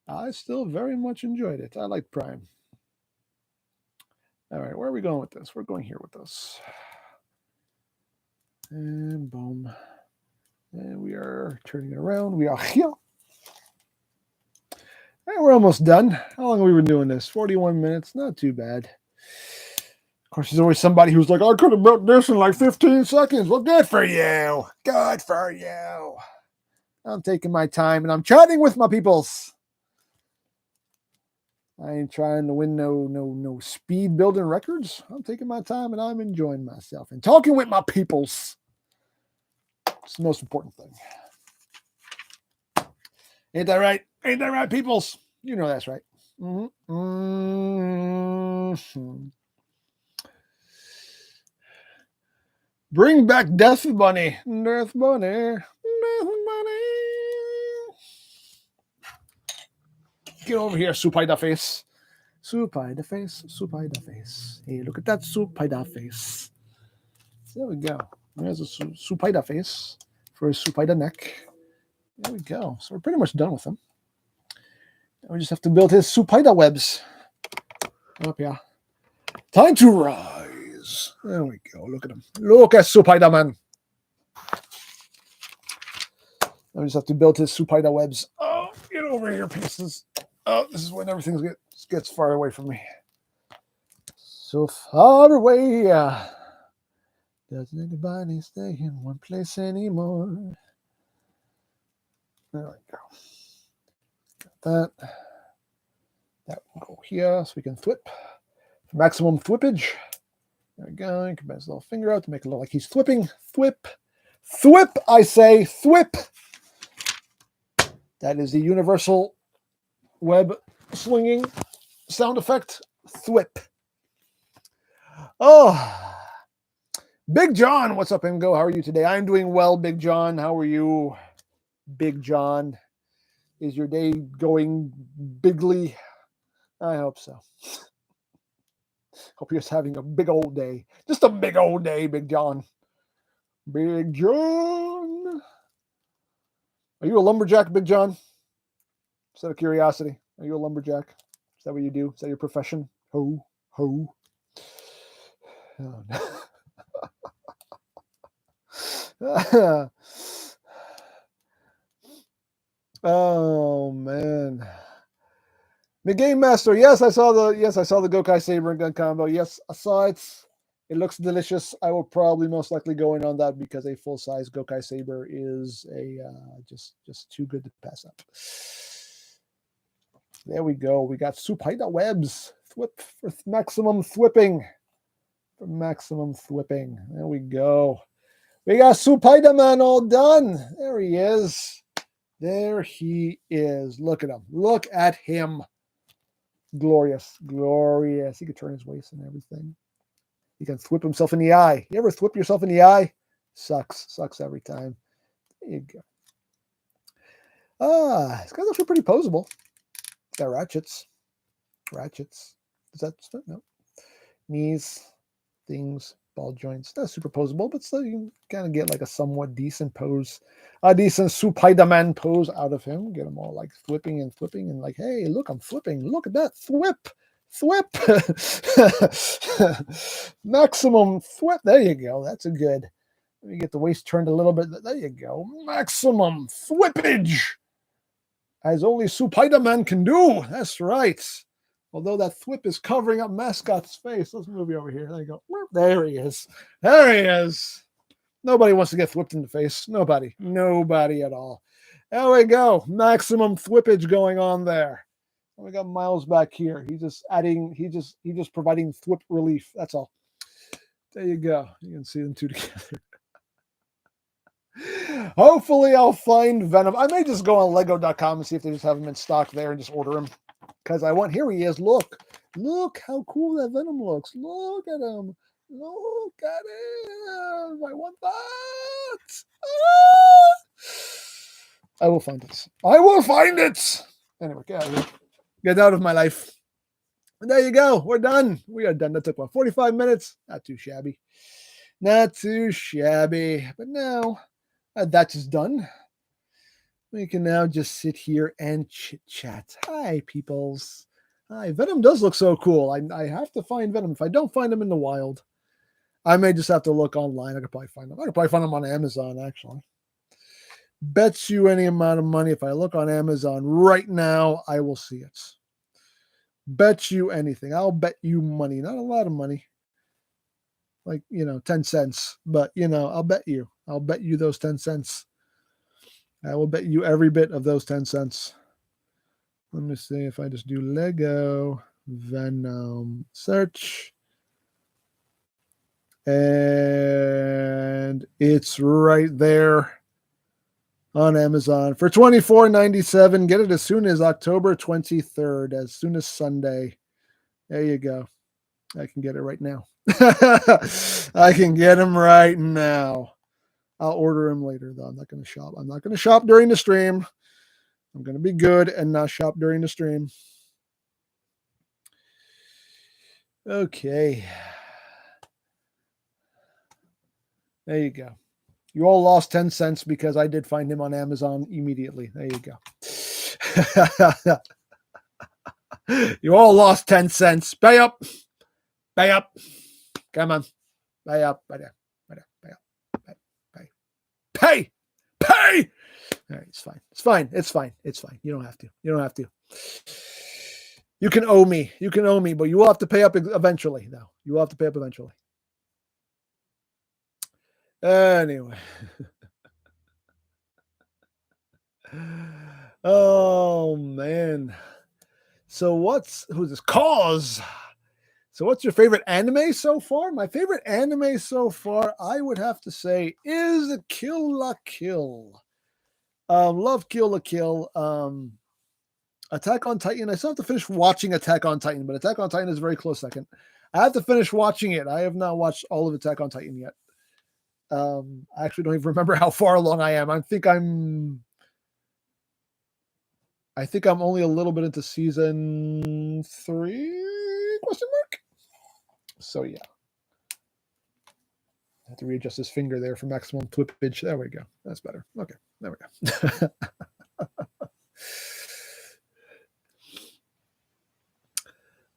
I still very much enjoyed it. I like Prime. All right, where are we going with this? We're going here with this. And boom. And we are turning it around. We are here. And we're almost done. How long have we been doing this? 41 minutes. Not too bad. Of course, there's always somebody who's like, I could have built this in like 15 seconds. Well, good for you. Good for you. I'm taking my time and I'm chatting with my peoples. I ain't trying to win no speed building records. I'm taking my time and I'm enjoying myself and talking with my peoples. It's the most important thing. Ain't that right? Ain't that right, peoples? You know that's right. Mm-hmm. Mm-hmm. Bring back Death Bunny. Death Bunny. Death Bunny. Get over here, Supaida face. Supaida face. Supaida face. Hey, look at that Supaida face. There we go. There's a Supaida face for a Supaida neck. There we go. So we're pretty much done with him. We just have to build his Supaida webs. Up, yeah. Time to rise. There we go. Look at him. Look at Supaida man. I just have to build his Supaida webs. Oh, get over here, pieces. Oh, this is when everything gets far away from me. So far away. Doesn't anybody stay in one place anymore? There we go. Got that. That will go here so we can thwip. For maximum thwippage. There we go. You can bend his little finger out to make it look like he's thwipping. Thwip. Thwip, I say. Thwip. That is the universal web swinging sound effect. Thwip. Oh. Big John, what's up, EmGo? How are you today? I'm doing well, Big John. How are you, Big John? Is your day going bigly? I hope so. Hope you're just having a big old day. Just a big old day, Big John. Big John. Are you a lumberjack, Big John? Just out of curiosity. Are you a lumberjack? Is that what you do? Is that your profession? Ho, ho. Oh, no. Oh man. The Game Master. Yes, I saw the Gokai Saber and gun combo. Yes, I saw it. It looks delicious. I will probably most likely go in on that because a full-size Gokai Saber is a just too good to pass up. There we go. We got Supaida webs. Thwip for maximum thwipping. For maximum thwipping. There we go. We got Supaida man all done. There he is. There he is. Look at him. Look at him. Glorious. Glorious. He could turn his waist and everything. He can thwip himself in the eye. You ever thwip yourself in the eye? Sucks. Sucks every time. There you go. This guy's actually pretty posable. Got ratchets. Ratchets. Is that no? Knees, things, ball joints. Not super posable, but still you can kind of get like a somewhat decent pose. A decent Supaida man pose out of him. Get him all like flipping and like, hey, look, I'm flipping. Look at that. Thwip. Thwip. Maximum thwip. There you go. That's a good. Let me get the waist turned a little bit. There you go. Maximum thwippage. As only Supaida man can do. That's right. Although that thwip is covering up Mascot's face. Let's move you over here. There you go. There he is. There he is. Nobody wants to get thwipped in the face. Nobody. Nobody at all. There we go. Maximum thwippage going on there. We got Miles back here. He's just adding, he's just providing thwip relief. That's all. There you go. You can see them two together. Hopefully I'll find Venom. I may just go on lego.com and see if they just have him in stock there and just order him. Because I want, here he is. Look. Look how cool that Venom looks. Look at him. Look at him. I want that. Ah! I will find it. I will find it. Anyway, get out of here. Get out of my life. And there you go. We're done. We are done. That took, 45 minutes? Not too shabby. Not too shabby. But now that is done. We can now just sit here and chit-chat. Hi, peoples. Hi. Venom does look so cool. I have to find Venom. If I don't find him in the wild, I may just have to look online. I could probably find him. I could probably find him on Amazon, actually. Bet you any amount of money. If I look on Amazon right now, I will see it. Bet you anything. I'll bet you money. Not a lot of money. Like, 10 cents. But, I'll bet you. I'll bet you those 10 cents. I will bet you every bit of those 10 cents. Let me see if I just do Lego Venom search. And it's right there on Amazon for $24.97. Get it as soon as October 23rd, as soon as Sunday. There you go. I can get it right now. I can get him right now. I'll order him later, though. I'm not going to shop. I'm not going to shop during the stream. I'm going to be good and not shop during the stream. Okay. There you go. You all lost 10 cents because I did find him on Amazon immediately. There you go. You all lost 10 cents. Pay up. Pay up. Come on. Pay up. Pay up. Pay up. Pay up. Pay. Pay. Pay. All right. It's fine. It's fine. It's fine. It's fine. You don't have to. You don't have to. You can owe me. You can owe me, but you will have to pay up eventually, though. You will have to pay up eventually. Anyway. Oh, man. So who's this? Cause. So what's your favorite anime so far? My favorite anime so far, I would have to say, is Kill la Kill. Love Kill la Kill. Attack on Titan. I still have to finish watching Attack on Titan, but Attack on Titan is a very close second. I have to finish watching it. I have not watched all of Attack on Titan yet. I actually don't even remember how far along I am. I think I'm only a little bit into season 3? Question mark. So yeah, I have to readjust his finger there for maximum flippage. There we go. That's better. Okay, there we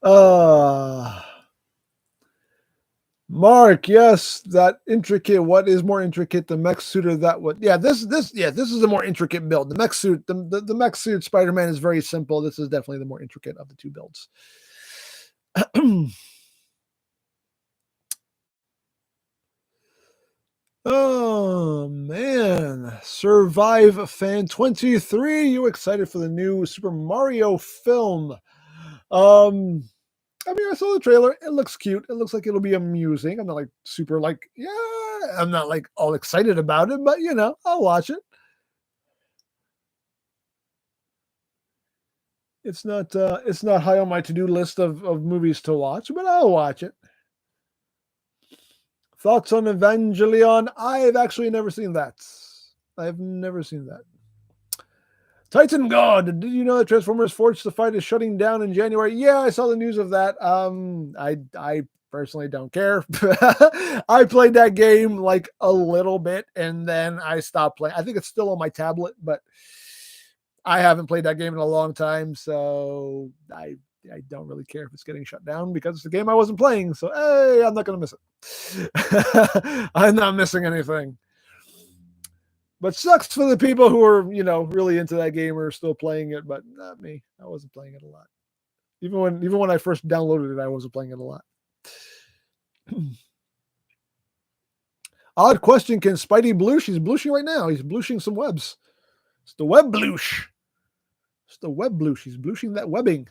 go. Mark, yes, that intricate. What is more intricate, the mech suit or that one? Yeah, this is a more intricate build. The mech suit, the mech suit Spider-Man is very simple. This is definitely the more intricate of the two builds. Oh man, Survive Fan 23. You excited for the new Super Mario film? I mean, I saw the trailer. It looks cute. It looks like it'll be amusing. I'm not like super I'm not like all excited about it, but I'll watch it. It's not high on my to-do list of movies to watch, but I'll watch it. Thoughts on Evangelion? I've actually never seen that. I've never seen that. Titan God, did you know that Transformers Forged to Fight is shutting down in January? Yeah, I saw the news of that. I personally don't care. I played that game like a little bit and then I stopped playing. I think it's still on my tablet, but I haven't played that game in a long time, so I don't really care if it's getting shut down because it's a game I wasn't playing. So, hey, I'm not going to miss it. I'm not missing anything. But sucks for the people who are, really into that game or still playing it, but not me. I wasn't playing it a lot. Even when I first downloaded it, I wasn't playing it a lot. Odd question: can Spidey bloosh? He's blooshing right now. He's blooshing some webs. It's the web bloosh. It's the web bloosh. He's blooshing that webbing.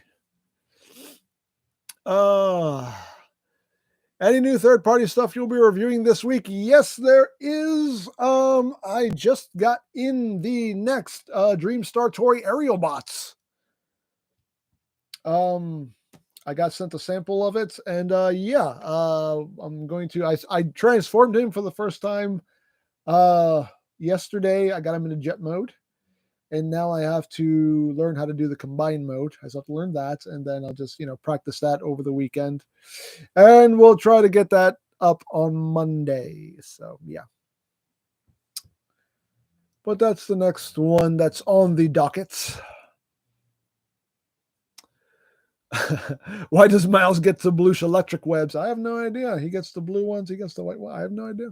Any new third-party stuff you'll be reviewing this week? Yes, there is. I just got in the next Dreamstar Toy Aerial Bots. I got sent a sample of it, and I'm going to. I transformed him for the first time yesterday. I got him into jet mode, and now I have to learn how to do the combine mode. I have to learn that, and then I'll just practice that over the weekend, and we'll try to get that up on Monday. So yeah, but that's the next one that's on the docket. Why does Miles get the bluish electric webs? I have no idea. He gets the blue ones. He gets the white one. I have no idea.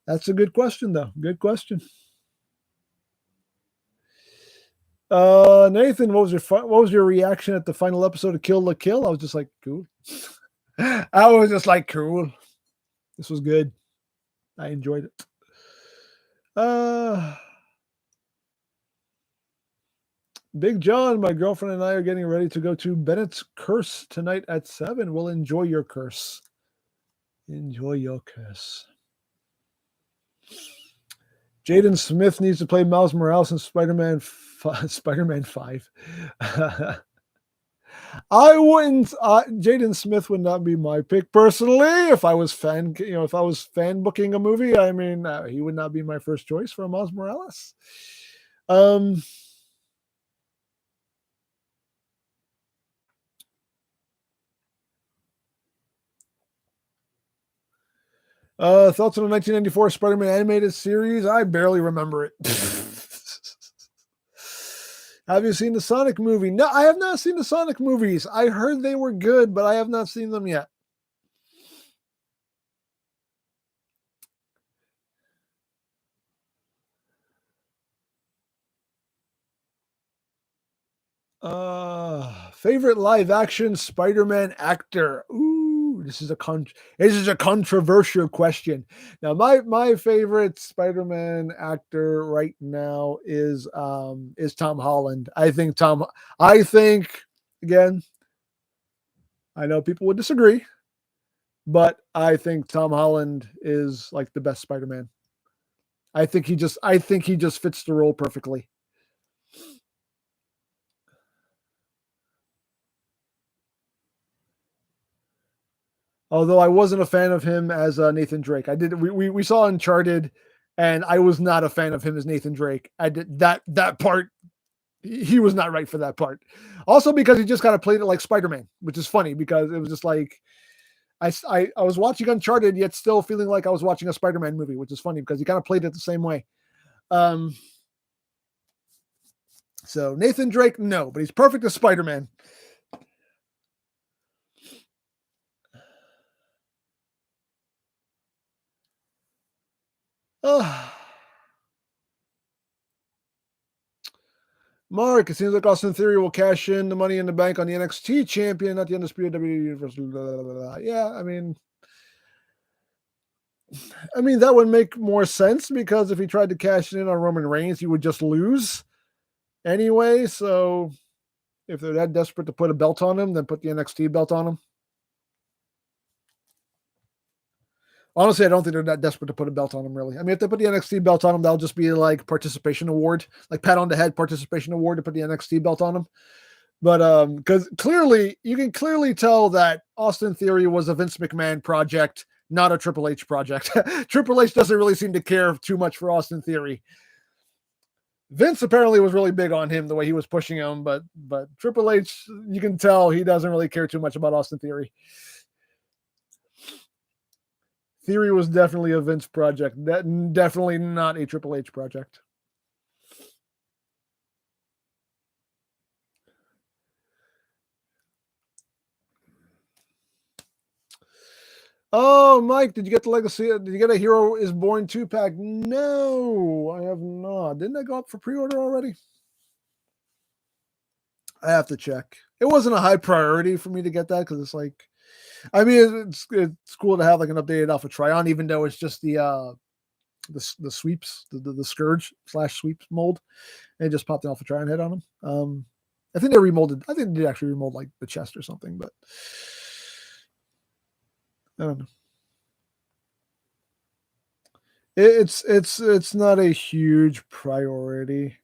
That's a good question, though. Good question. Nathan, what was your reaction at the final episode of Kill la Kill? I was just like, cool. I was just like, cool. This was good. I enjoyed it. Big John, my girlfriend and I are getting ready to go to Bennett's Curse tonight at 7. We'll enjoy your curse. Enjoy your curse. Jaden Smith needs to play Miles Morales in Spider-Man 5. I wouldn't. Jaden Smith would not be my pick personally. If I was fan booking a movie, I mean, he would not be my first choice for Miles Morales. Thoughts on the 1994 Spider-Man animated series? I barely remember it. Have you seen the Sonic movie? No, I have not seen the Sonic movies. I heard they were good, but I have not seen them yet. Favorite live action Spider-Man actor? Ooh, this is a controversial question. Now, my favorite Spider-Man actor right now is Tom Holland. I think again, I know people would disagree, but I think Tom Holland is like the best Spider-Man. I think he just fits the role perfectly. Although I wasn't a fan of him as Nathan Drake. We saw Uncharted, and I was not a fan of him as Nathan Drake. I did that part. He was not right for that part. Also because he just kind of played it like Spider-Man, which is funny because it was just like I was watching Uncharted yet still feeling like I was watching a Spider-Man movie, which is funny because he kind of played it the same way. So Nathan Drake, no, but he's perfect as Spider-Man. Mark, it seems like Austin Theory will cash in the money in the bank on the NXT champion, not the undisputed WWE Universal. Blah, blah, blah, blah. Yeah, I mean, that would make more sense because if he tried to cash in on Roman Reigns, he would just lose anyway. So if they're that desperate to put a belt on him, then put the NXT belt on him. Honestly, I don't think they're that desperate to put a belt on him, really. I mean, if they put the NXT belt on him, that'll just be like participation award, like pat on the head participation award to put the NXT belt on him. But because you can clearly tell that Austin Theory was a Vince McMahon project, not a Triple H project. Triple H doesn't really seem to care too much for Austin Theory. Vince apparently was really big on him the way he was pushing him, but Triple H, you can tell he doesn't really care too much about Austin Theory. Theory was definitely a Vince project. Definitely not a Triple H project. Oh, Mike, did you get the Legacy? Did you get a Hero is Born 2-pack? No, I have not. Didn't that go up for pre-order already? I have to check. It wasn't a high priority for me to get that because it's like, I mean, it's cool to have like an updated Alpha Trion, even though it's just the sweeps, the Scourge / sweeps mold, and it just popped an Alpha Trion head on them. I think they remolded. I think they did actually remold like the chest or something, but I don't know. It's not a huge priority.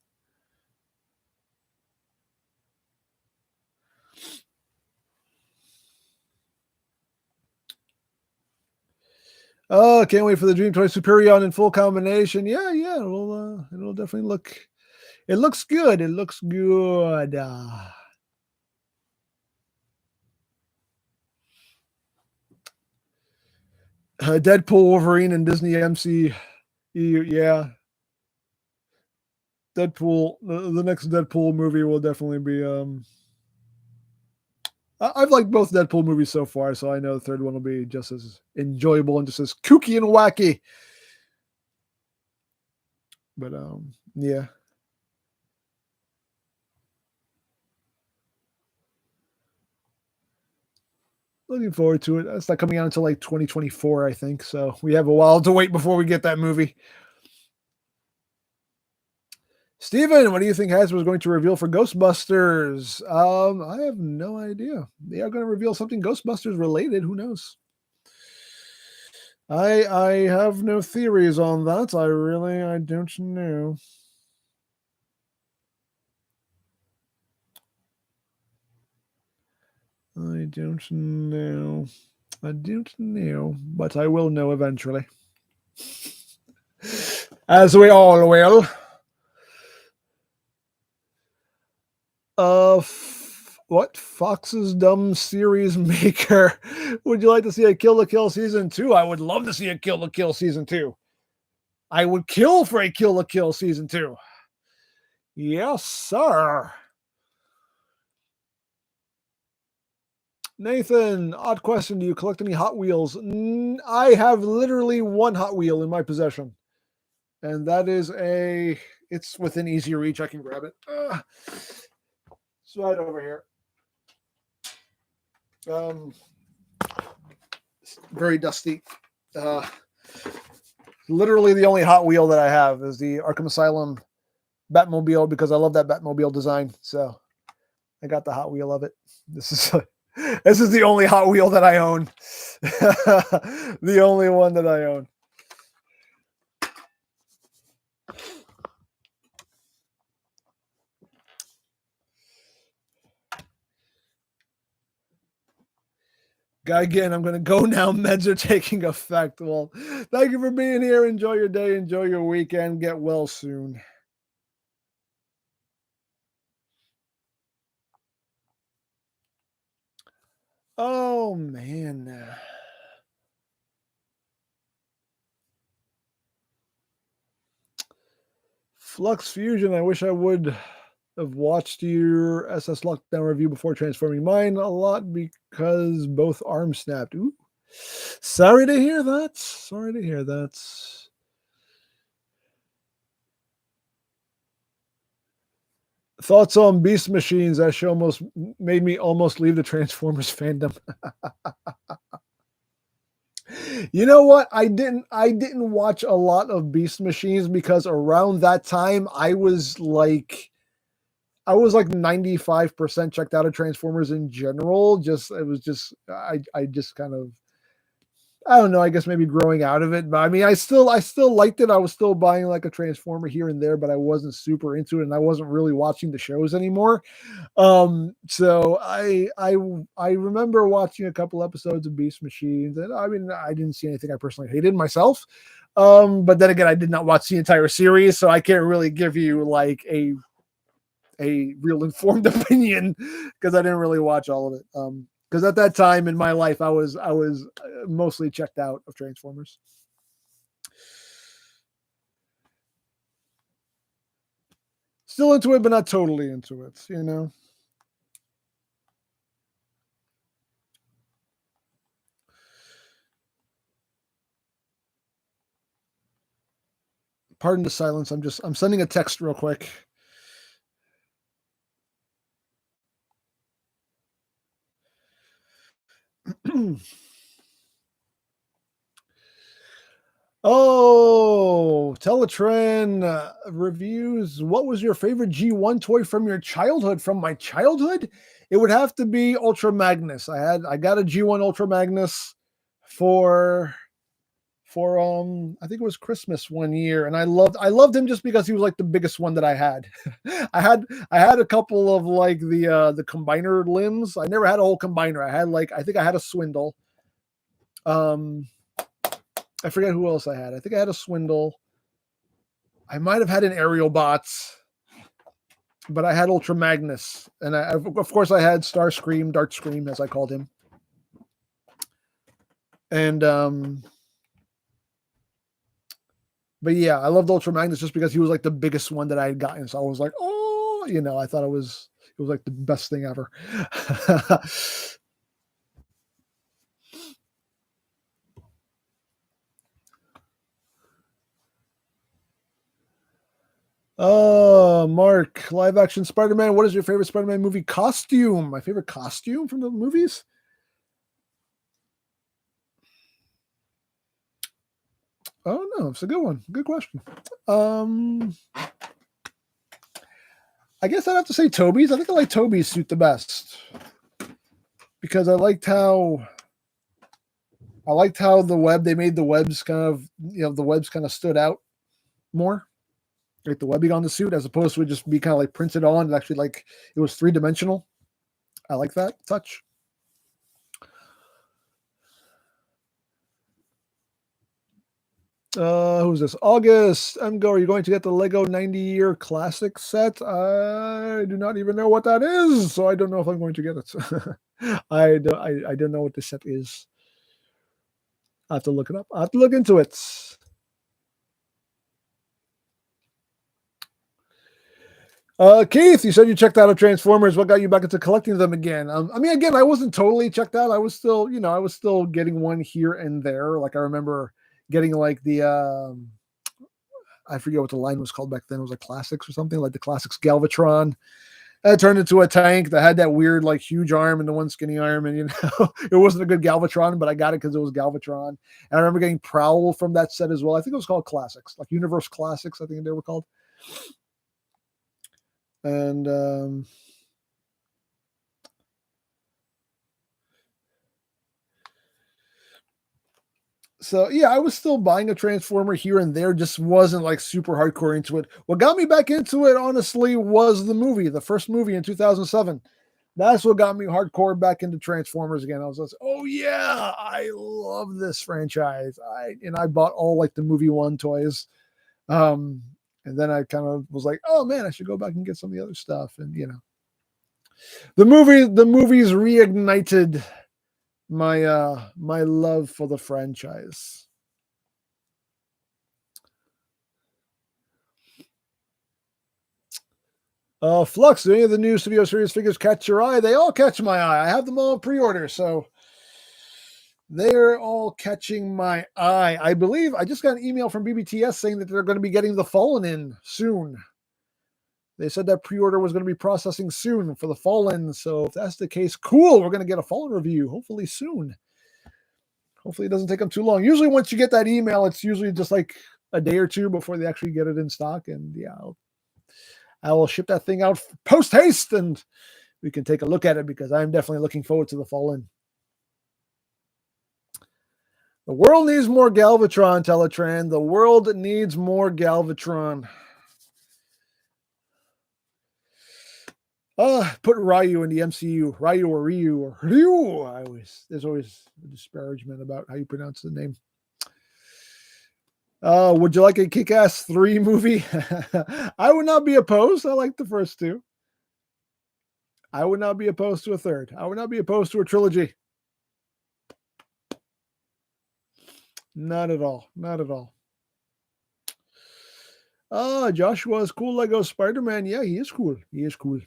Oh, can't wait for the Dream Toy Superion in full combination. Yeah, it'll definitely look. It looks good. It looks good. Deadpool, Wolverine, and Disney MC. Yeah, Deadpool. The next Deadpool movie will definitely be. I've liked both Deadpool movies so far, so I know the third one will be just as enjoyable and just as kooky and wacky. But yeah. Looking forward to it. It's not coming out until like 2024, I think. So we have a while to wait before we get that movie. Steven, what do you think Hasbro is going to reveal for Ghostbusters? I have no idea. They are going to reveal something Ghostbusters related. Who knows? I have no theories on that. I don't know. I don't know. I don't know, but I will know eventually. As we all will. What Fox's Dumb Series Maker? Would you like to see a Kill la Kill Season 2? I would love to see a Kill la Kill Season 2. I would kill for a Kill la Kill Season 2. Yes, sir. Nathan, odd question. Do you collect any Hot Wheels? I have literally one Hot Wheel in my possession. And that is it's within easy reach. I can grab it. It's right over here. Very dusty. Literally the only Hot Wheel that I have is the Arkham Asylum Batmobile because I love that Batmobile design. So I got the Hot Wheel of it. This is the only Hot Wheel that I own. The only one that I own. Again, I'm going to go now. Meds are taking effect. Well, thank you for being here. Enjoy your day. Enjoy your weekend. Get well soon. Oh, man. Flux Fusion. I wish I would have watched your SS Lockdown review before transforming mine a lot because both arms snapped. Ooh. Sorry to hear that. Sorry to hear that. Thoughts on Beast Machines? That show almost made me almost leave the Transformers fandom. You know what? I didn't watch a lot of Beast Machines because around that time I was like 95% checked out of Transformers in general. I just kind of, I don't know, I guess maybe growing out of it. But I mean, I still liked it. I was still buying like a Transformer here and there, but I wasn't super into it and I wasn't really watching the shows anymore. So I remember watching a couple episodes of Beast Machines, and I mean, I didn't see anything I personally hated myself. But then again, I did not watch the entire series, so I can't really give you like a real informed opinion because I didn't really watch all of it. Because at that time in my life, I was mostly checked out of Transformers. Still into it, but not totally into it, you know. Pardon the silence. I'm sending a text real quick. Oh, Teletran reviews. What was your favorite G1 toy from your childhood? From my childhood, it would have to be Ultra Magnus. I got a G1 Ultra Magnus for I think it was Christmas one year, and I loved him just because he was like the biggest one that I had. I had a couple of like the combiner limbs. I never had a whole combiner. I think I had a Swindle. I forget who else I had. I think I had a Swindle. I might have had an Aerial Bots, but I had Ultra Magnus, and of course I had Starscream, Darkscream as I called him, and but yeah, I loved Ultra Magnus just because he was like the biggest one that I had gotten. So I was like, oh, I thought it was like the best thing ever. Mark, live action Spider-Man. What is your favorite Spider-Man movie costume? My favorite costume from the movies? Oh no, it's a good one. Good question. I guess I'd have to say Toby's. I think I like Toby's suit the best because I liked how they made the webs kind of the webs kind of stood out more, like the webbing on the suit as opposed to it just be kind of like printed on. It actually like it was 3-dimensional. I like that touch. Who's this? August. EmGo, are you going to get the Lego 90-year classic set? I do not even know what that is, so I don't know if I'm going to get it. I don't know what the set is. I have to look it up. I have to look into it. Keith, you said you checked out of Transformers. What got you back into collecting them again? I mean, again, I wasn't totally checked out. I was still, I was still getting one here and there. Like I remember getting like the I forget what the line was called back then. It was like Classics or something, like the Classics Galvatron. That turned into a tank that had that weird, like, huge arm and the one skinny arm. And, it wasn't a good Galvatron, but I got it because it was Galvatron. And I remember getting Prowl from that set as well. I think it was called Classics, like Universe Classics, I think they were called. And so, yeah, I was still buying a Transformer here and there, just wasn't like super hardcore into it. What got me back into it, honestly, was the first movie in 2007. That's what got me hardcore back into Transformers again. I was like, oh yeah, I love this franchise. I bought all like the movie one toys. And then I kind of was like, oh man, I should go back and get some of the other stuff. And the movies reignited my love for the franchise. Flux, do any of the new Studio Series figures catch your eye? They all catch my eye. I have them all pre-order, so they're all catching my eye. I believe I just got an email from BBTS saying that they're going to be getting the Fallen in soon. They said that pre-order was going to be processing soon for the Fallen. So if that's the case, cool. We're going to get a Fallen review hopefully soon. Hopefully it doesn't take them too long. Usually once you get that email, it's usually just like a day or two before they actually get it in stock. And yeah, I will ship that thing out post haste and we can take a look at it because I'm definitely looking forward to the Fallen. The world needs more Galvatron, Teletran. The world needs more Galvatron. Put Ryu in the MCU. Ryu or Ryu or Ryu. There's always a disparagement about how you pronounce the name. Would you like a Kick-Ass 3 movie? I would not be opposed. I like the first two. I would not be opposed to a third. I would not be opposed to a trilogy. Not at all. Not at all. Joshua's cool Lego Spider-Man. Yeah, he is cool. He is cool.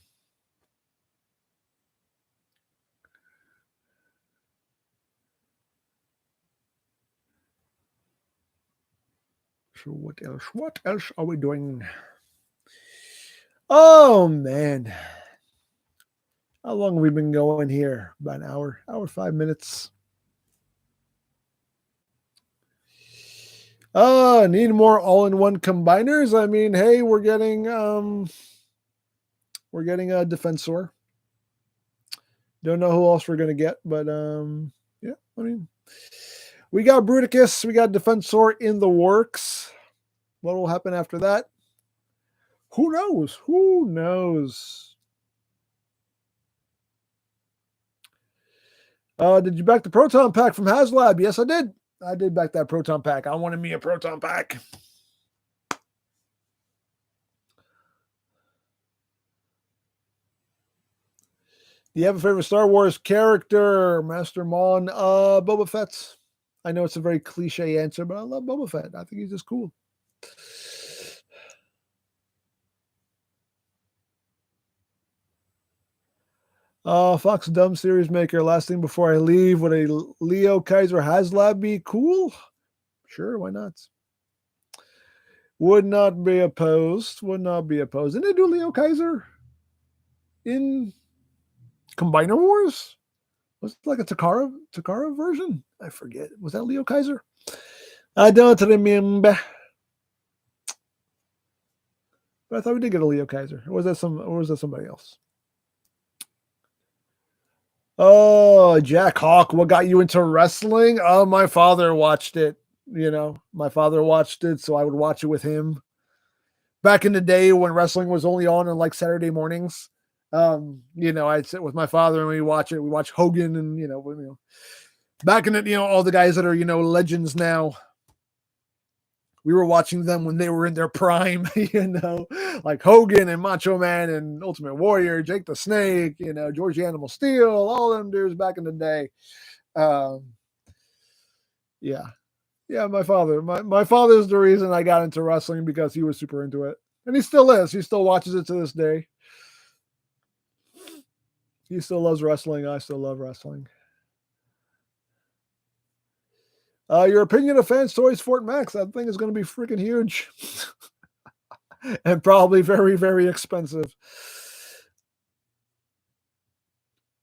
So what else? What else are we doing? Oh man. How long have we been going here? About an hour, 5 minutes. Need more all-in-one combiners. I mean, hey, we're getting a Defensor. Don't know who else we're gonna get, but yeah, I mean, we got Bruticus, we got Defensor in the works. What will happen after that? Who knows? Who knows? Did you back the Proton Pack from HasLab? Yes, I did. I did back that Proton Pack. I wanted me a Proton Pack. Do you have a favorite Star Wars character, Master Mon? Boba Fett. I know it's a very cliche answer, but I love Boba Fett. I think he's just cool. Fox Dumb Series Maker. Last thing before I leave, would a Leo Kaiser HasLab be cool? Sure, why not? Would not be opposed. Would not be opposed. Didn't they do Leo Kaiser in Combiner Wars? Was it like a Takara version? I forget. Was that Leo Kaiser? I don't remember. But I thought we did get a Leo Kaiser. Or was that somebody else? Oh, Jack Hawk, what got you into wrestling? Oh, my father watched it. My father watched it, so I would watch it with him. Back in the day when wrestling was only on like Saturday mornings, I'd sit with my father and we watch it. We watch Hogan and back in the all the guys that are legends now. We were watching them when they were in their prime, like Hogan and Macho Man and Ultimate Warrior, Jake the Snake, George the Animal Steel, all them dudes back in the day. Yeah. Yeah, my father. My father's the reason I got into wrestling because he was super into it. And he still is. He still watches it to this day. He still loves wrestling. I still love wrestling. Your opinion of Fans Toys Fort Max? That thing is going to be freaking huge. And probably very, very expensive.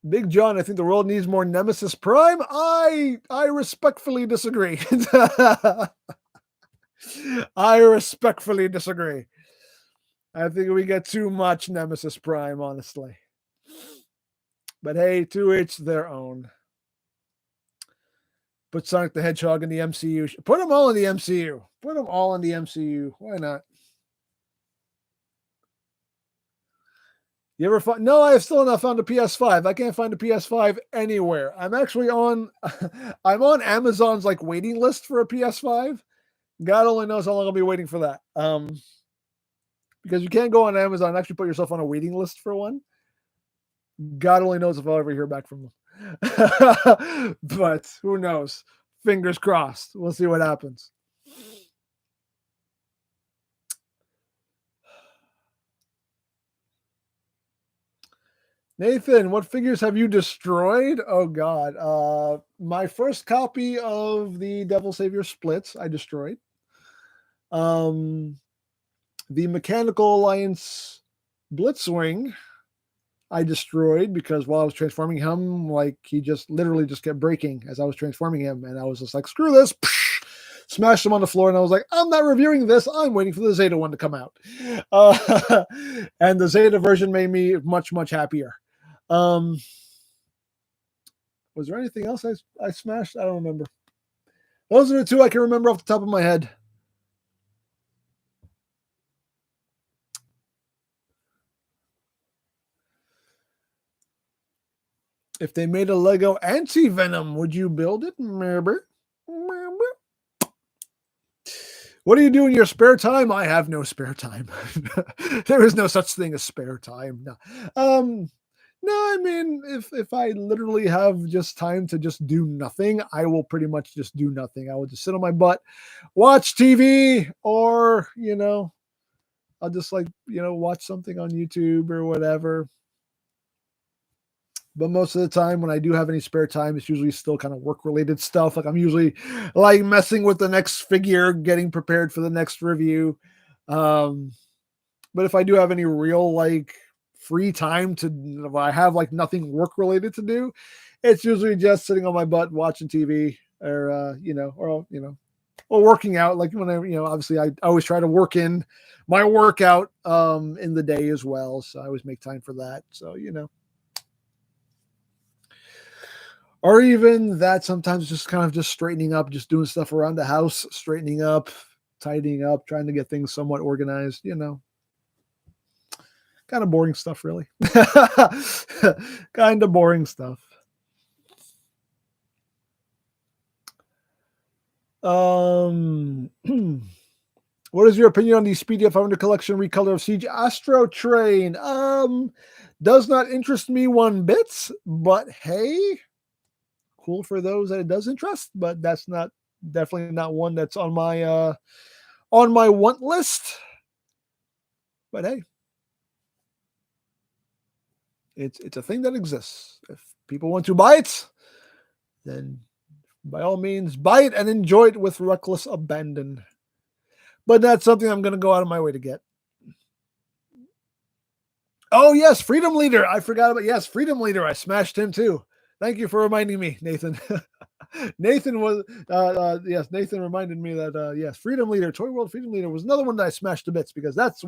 Big John, I think the world needs more Nemesis Prime. I respectfully disagree. I respectfully disagree. I think we get too much Nemesis Prime, honestly. But hey, to each their own. Put Sonic the Hedgehog in the MCU. Put them all in the MCU. Put them all in the MCU. Why not? You ever find? No, I have still not found a PS5. I can't find a PS5 anywhere. I'm actually on. I'm on Amazon's like waiting list for a PS5. God only knows how long I'll be waiting for that. Because you can't go on Amazon and actually put yourself on a waiting list for one. God only knows if I'll ever hear back from them. But who knows? Fingers crossed. We'll see what happens. Nathan, what figures have you destroyed? Oh God. My first copy of the Devil Savior Splits, I destroyed. The Mechanical Alliance Blitzwing, I destroyed because while I was transforming him, like he just literally just kept breaking as I was transforming him, and I was just like, screw this. Smashed him on the floor, and I was like, I'm not reviewing this. I'm waiting for the Zeta one to come out. And the Zeta version made me much, much happier. Was there anything else I smashed? I don't remember. Those are the two I can remember off the top of my head. If they made a Lego anti-Venom, would you build it? Remember? What do you do in your spare time? I have no spare time. There is no such thing as spare time. No. No, I mean, if I literally have just time to just do nothing, I will pretty much just do nothing. I will just sit on my butt, watch TV, or, I'll just watch something on YouTube or whatever. But most of the time when I do have any spare time, it's usually still kind of work-related stuff. Like I'm usually like messing with the next figure, getting prepared for the next review. But if I do have any real free time if I have nothing work-related to do, it's usually just sitting on my butt watching TV or Or working out, like whenever, obviously I always try to work in my workout in the day as well. So I always make time for that. So, or even that sometimes just kind of just straightening up, just doing stuff around the house, straightening up, tidying up, trying to get things somewhat organized, kind of boring stuff, really. Kind of boring stuff. What is your opinion on the Speedy 500 collection recolor of Siege Astro Train? Does not interest me one bit, but hey, cool for those that it does interest, but that's definitely not one that's on my want list. But hey, it's a thing that exists. If people want to buy it, then by all means buy it and enjoy it with reckless abandon. But that's something I'm going to go out of my way to get. Oh, yes, Freedom Leader. I forgot about, yes, Freedom Leader. I smashed him too. Thank you for reminding me, Nathan. Nathan was, yes, Nathan reminded me that, yes, Freedom Leader, Toy World Freedom Leader was another one that I smashed to bits because that's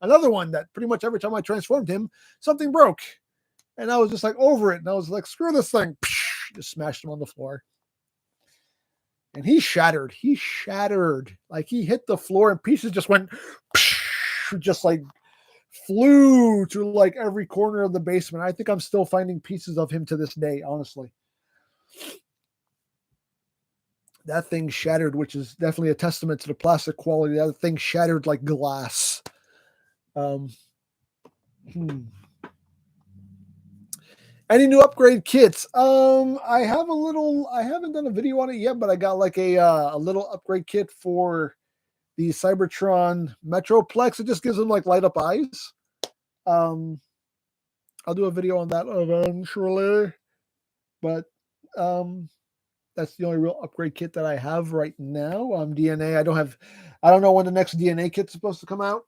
another one that pretty much every time I transformed him, something broke. And I was just like over it. And I was like, screw this thing. Just smashed him on the floor. And he shattered. Like he hit the floor and pieces just went, just like flew to like every corner of the basement. I think I'm still finding pieces of him to this day, honestly. That thing shattered, which is definitely a testament to the plastic quality. That thing shattered like glass. Any new upgrade kits? I haven't done a video on it yet, but I got like a little upgrade kit for the Cybertron Metroplex. It just gives them like light up eyes. I'll do a video on that eventually, but that's the only real upgrade kit that I have right now. DNA. I don't know when the next DNA kit's supposed to come out.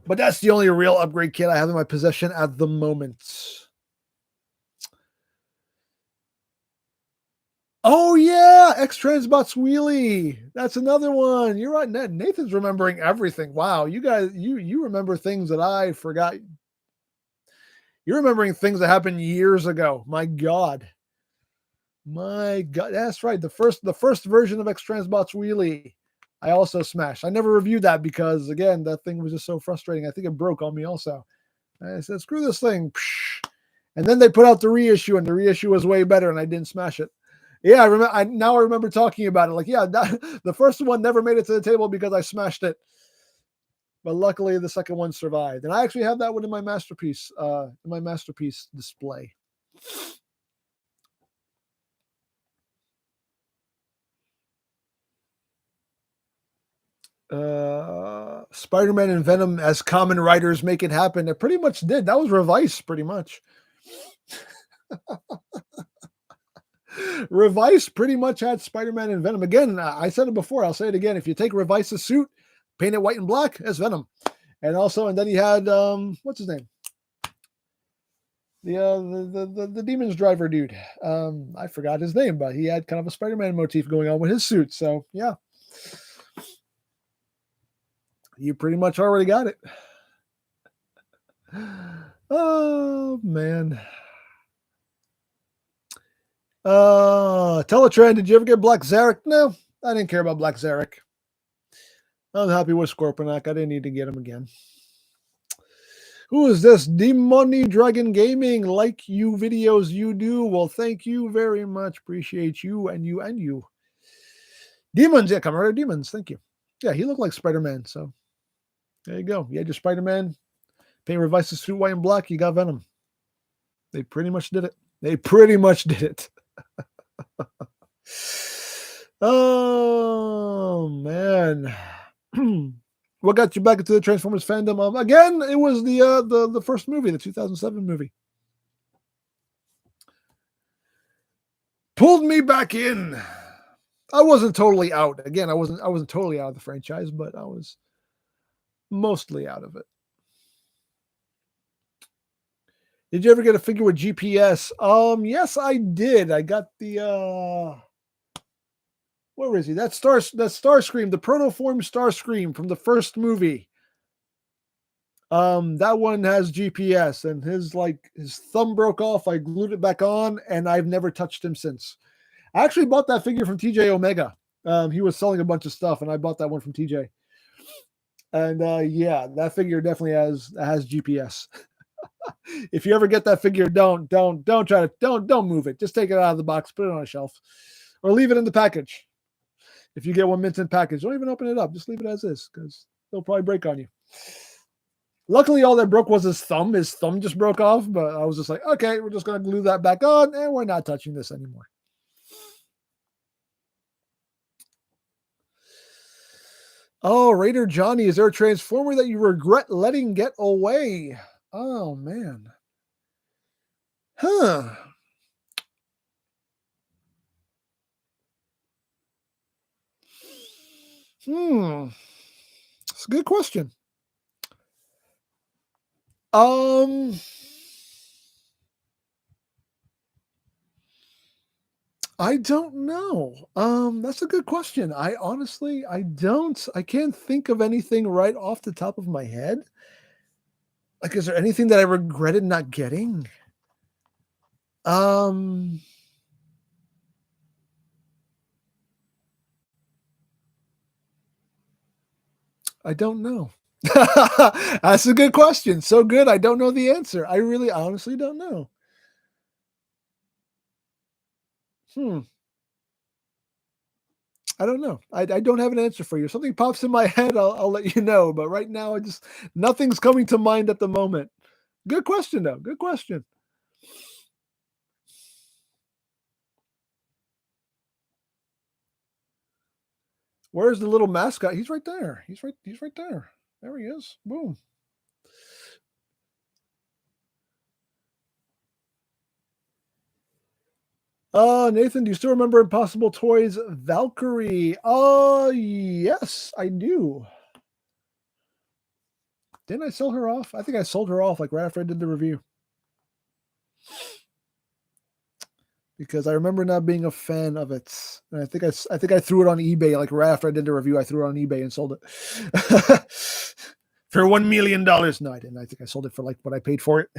But that's the only real upgrade kit I have in my possession at the moment. Oh yeah, X-Transbots Wheelie. That's another one. You're right, Ned. Nathan's remembering everything. Wow, you guys, you remember things that I forgot. You're remembering things that happened years ago. My God, that's right. The first version of X-Transbots Wheelie, I also smashed. I never reviewed that because again, that thing was just so frustrating. I think it broke on me also. I said, screw this thing. And then they put out the reissue, and the reissue was way better, and I didn't smash it. Yeah, I remember talking about it. Like, yeah, the first one never made it to the table because I smashed it. But luckily, the second one survived. And I actually have that one in my masterpiece display. Spider-Man and Venom as common writers make it happen. It pretty much did. That was Revice, pretty much. Revice pretty much had Spider-Man and Venom. Again, I said it before. I'll say it again. If you take Revice's suit, paint it white and black, that's Venom. And then he had what's his name? The Demon's Driver dude. I forgot his name, but he had kind of a Spider-Man motif going on with his suit. So yeah, you pretty much already got it. Oh man. Teletrend, did you ever get Black Zarek? No, I didn't care about Black Zarek. I'm happy with Scorponok. I didn't need to get him again. Who is this? Demoni Dragon Gaming. Like you videos you do. Well, thank you very much. Appreciate you and you and you. Demons, yeah, come right, Demons. Thank you. Yeah, he looked like Spider-Man. So there you go. You had your Spider-Man. Paint Revice's suit white and black. You got Venom. They pretty much did it. Oh man. What got you back into the Transformers fandom? Again, it was the first movie, the 2007 movie. Pulled me back in. I wasn't totally out. Again, I wasn't totally out of the franchise, but I was mostly out of it. Did you ever get a figure with GPS? Yes, I did. I got the where is he? That Starscream, the protoform Starscream from the first movie. That one has GPS, and his thumb broke off. I glued it back on, and I've never touched him since. I actually bought that figure from TJ Omega. He was selling a bunch of stuff, and I bought that one from TJ. And yeah, that figure definitely has GPS. If you ever get that figure, don't move it. Just take it out of the box, put it on a shelf, or leave it in the package. If you get one mint in package, don't even open it up. Just leave it as is, because it'll probably break on you. Luckily, all that broke was his thumb. His thumb just broke off, but I was just like, okay, we're just going to glue that back on, and we're not touching this anymore. Oh, Raider Johnny, is there a Transformer that you regret letting get away? Oh, man. Huh. It's a good question. I don't know. That's a good question. I can't think of anything right off the top of my head. Like, is there anything that I regretted not getting? I don't know. That's a good question. So good, I don't know the answer. I really honestly don't know. I don't know. I don't have an answer for you. If something pops in my head, I'll let you know. But right now, nothing's coming to mind at the moment. Good question, though. Good question. Where's the little mascot? He's right there. He's right there. There he is. Boom. Nathan, do you still remember Impossible Toys Valkyrie? Yes, I do. Didn't I sell her off? I think I sold her off like right after I did the review. Because I remember not being a fan of it. And I think I threw it on eBay like right after I did the review. I threw it on eBay and sold it for $1 million. No, I didn't. I think I sold it for like what I paid for it.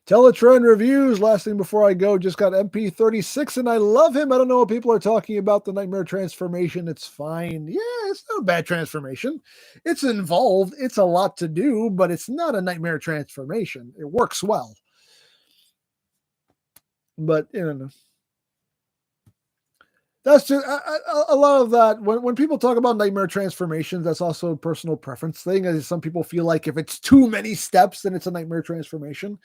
Teletron reviews. Last thing before I go, just got MP36 and I love him. I don't know what people are talking about the Nightmare transformation. It's fine. Yeah, it's not a bad transformation. It's involved. It's a lot to do, but it's not a Nightmare transformation. It works well. But you know, that's just a lot of that. When people talk about Nightmare transformations, that's also a personal preference thing. As some people feel like if it's too many steps, then it's a Nightmare transformation.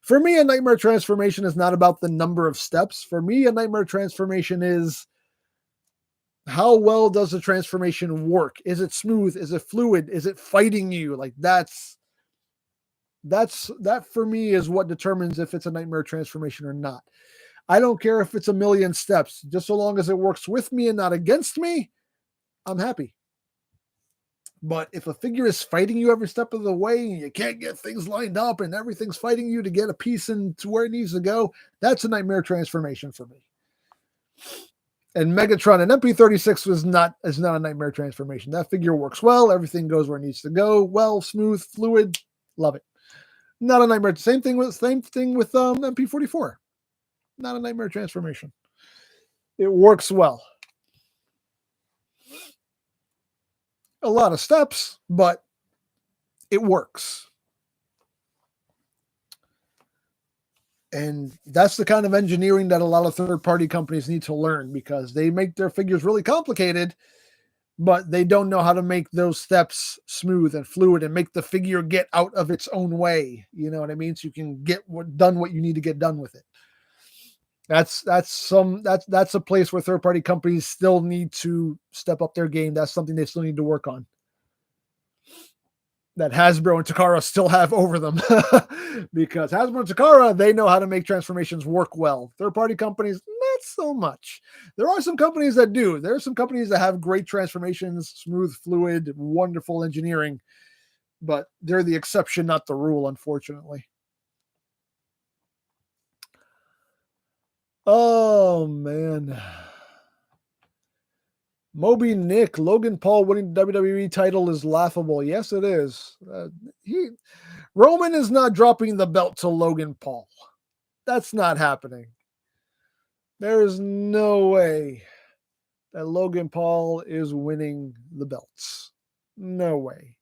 For me, a Nightmare transformation is not about the number of steps. For me, a Nightmare transformation is how well does the transformation work? Is it smooth? Is it fluid? Is it fighting you? Like that for me is what determines if it's a Nightmare transformation or not. I don't care if it's a million steps, just so long as it works with me and not against me, I'm happy. But if a figure is fighting you every step of the way and you can't get things lined up and everything's fighting you to get a piece into where it needs to go, that's a Nightmare transformation for me. And Megatron and MP36 is not a Nightmare transformation. That figure works well. Everything goes where it needs to go. Well, smooth, fluid. Love it. Not a Nightmare. Same thing with MP44. Not a Nightmare transformation. It works well. A lot of steps, but it works. And that's the kind of engineering that a lot of third-party companies need to learn, because they make their figures really complicated, but they don't know how to make those steps smooth and fluid and make the figure get out of its own way. You know what I mean? So you can get done what you need to get done with it. That's a place where third-party companies still need to step up their game. That's something they still need to work on, that Hasbro and Takara still have over them. Because Hasbro and Takara, they know how to make transformations work well. Third-party companies, not so much. There are some companies that do. There are some companies that have great transformations, smooth, fluid, wonderful engineering, but they're the exception, not the rule, unfortunately. Oh, man. Moby Nick, Logan Paul winning the WWE title is laughable. Yes, it is. Roman is not dropping the belt to Logan Paul. That's not happening. There is no way that Logan Paul is winning the belts. No way.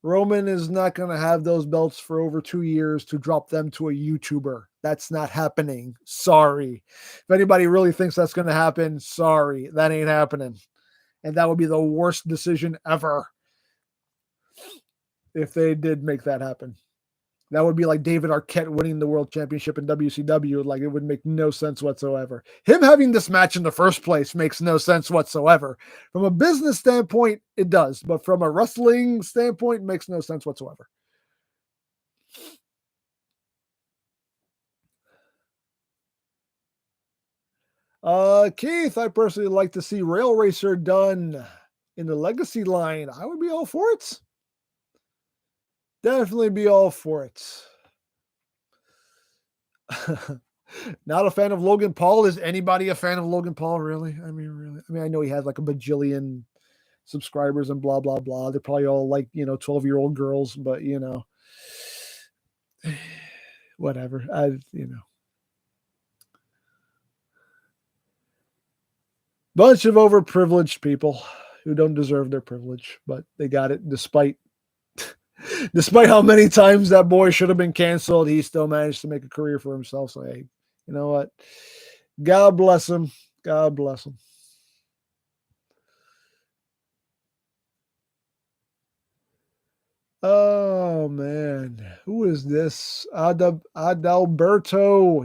Roman is not going to have those belts for over 2 years to drop them to a YouTuber. That's not happening. Sorry. If anybody really thinks that's going to happen, sorry. That ain't happening. And that would be the worst decision ever if they did make that happen. That would be like David Arquette winning the world championship in WCW. Like, it would make no sense whatsoever. Him having this match in the first place makes no sense whatsoever. From a business standpoint, it does. But from a wrestling standpoint, it makes no sense whatsoever. Keith, I personally like to see Rail Racer done in the Legacy line. I would be all for it. Definitely be all for it. Not a fan of Logan Paul. Is anybody a fan of Logan Paul? Really? I mean, really? I mean, I know he has like a bajillion subscribers and blah, blah, blah. They're probably all like, 12-year-old girls, but whatever. Bunch of overprivileged people who don't deserve their privilege, but they got it despite how many times that boy should have been canceled. He still managed to make a career for himself. So, hey, you know what? God bless him. God bless him. Oh, man. Who is this? Adalberto.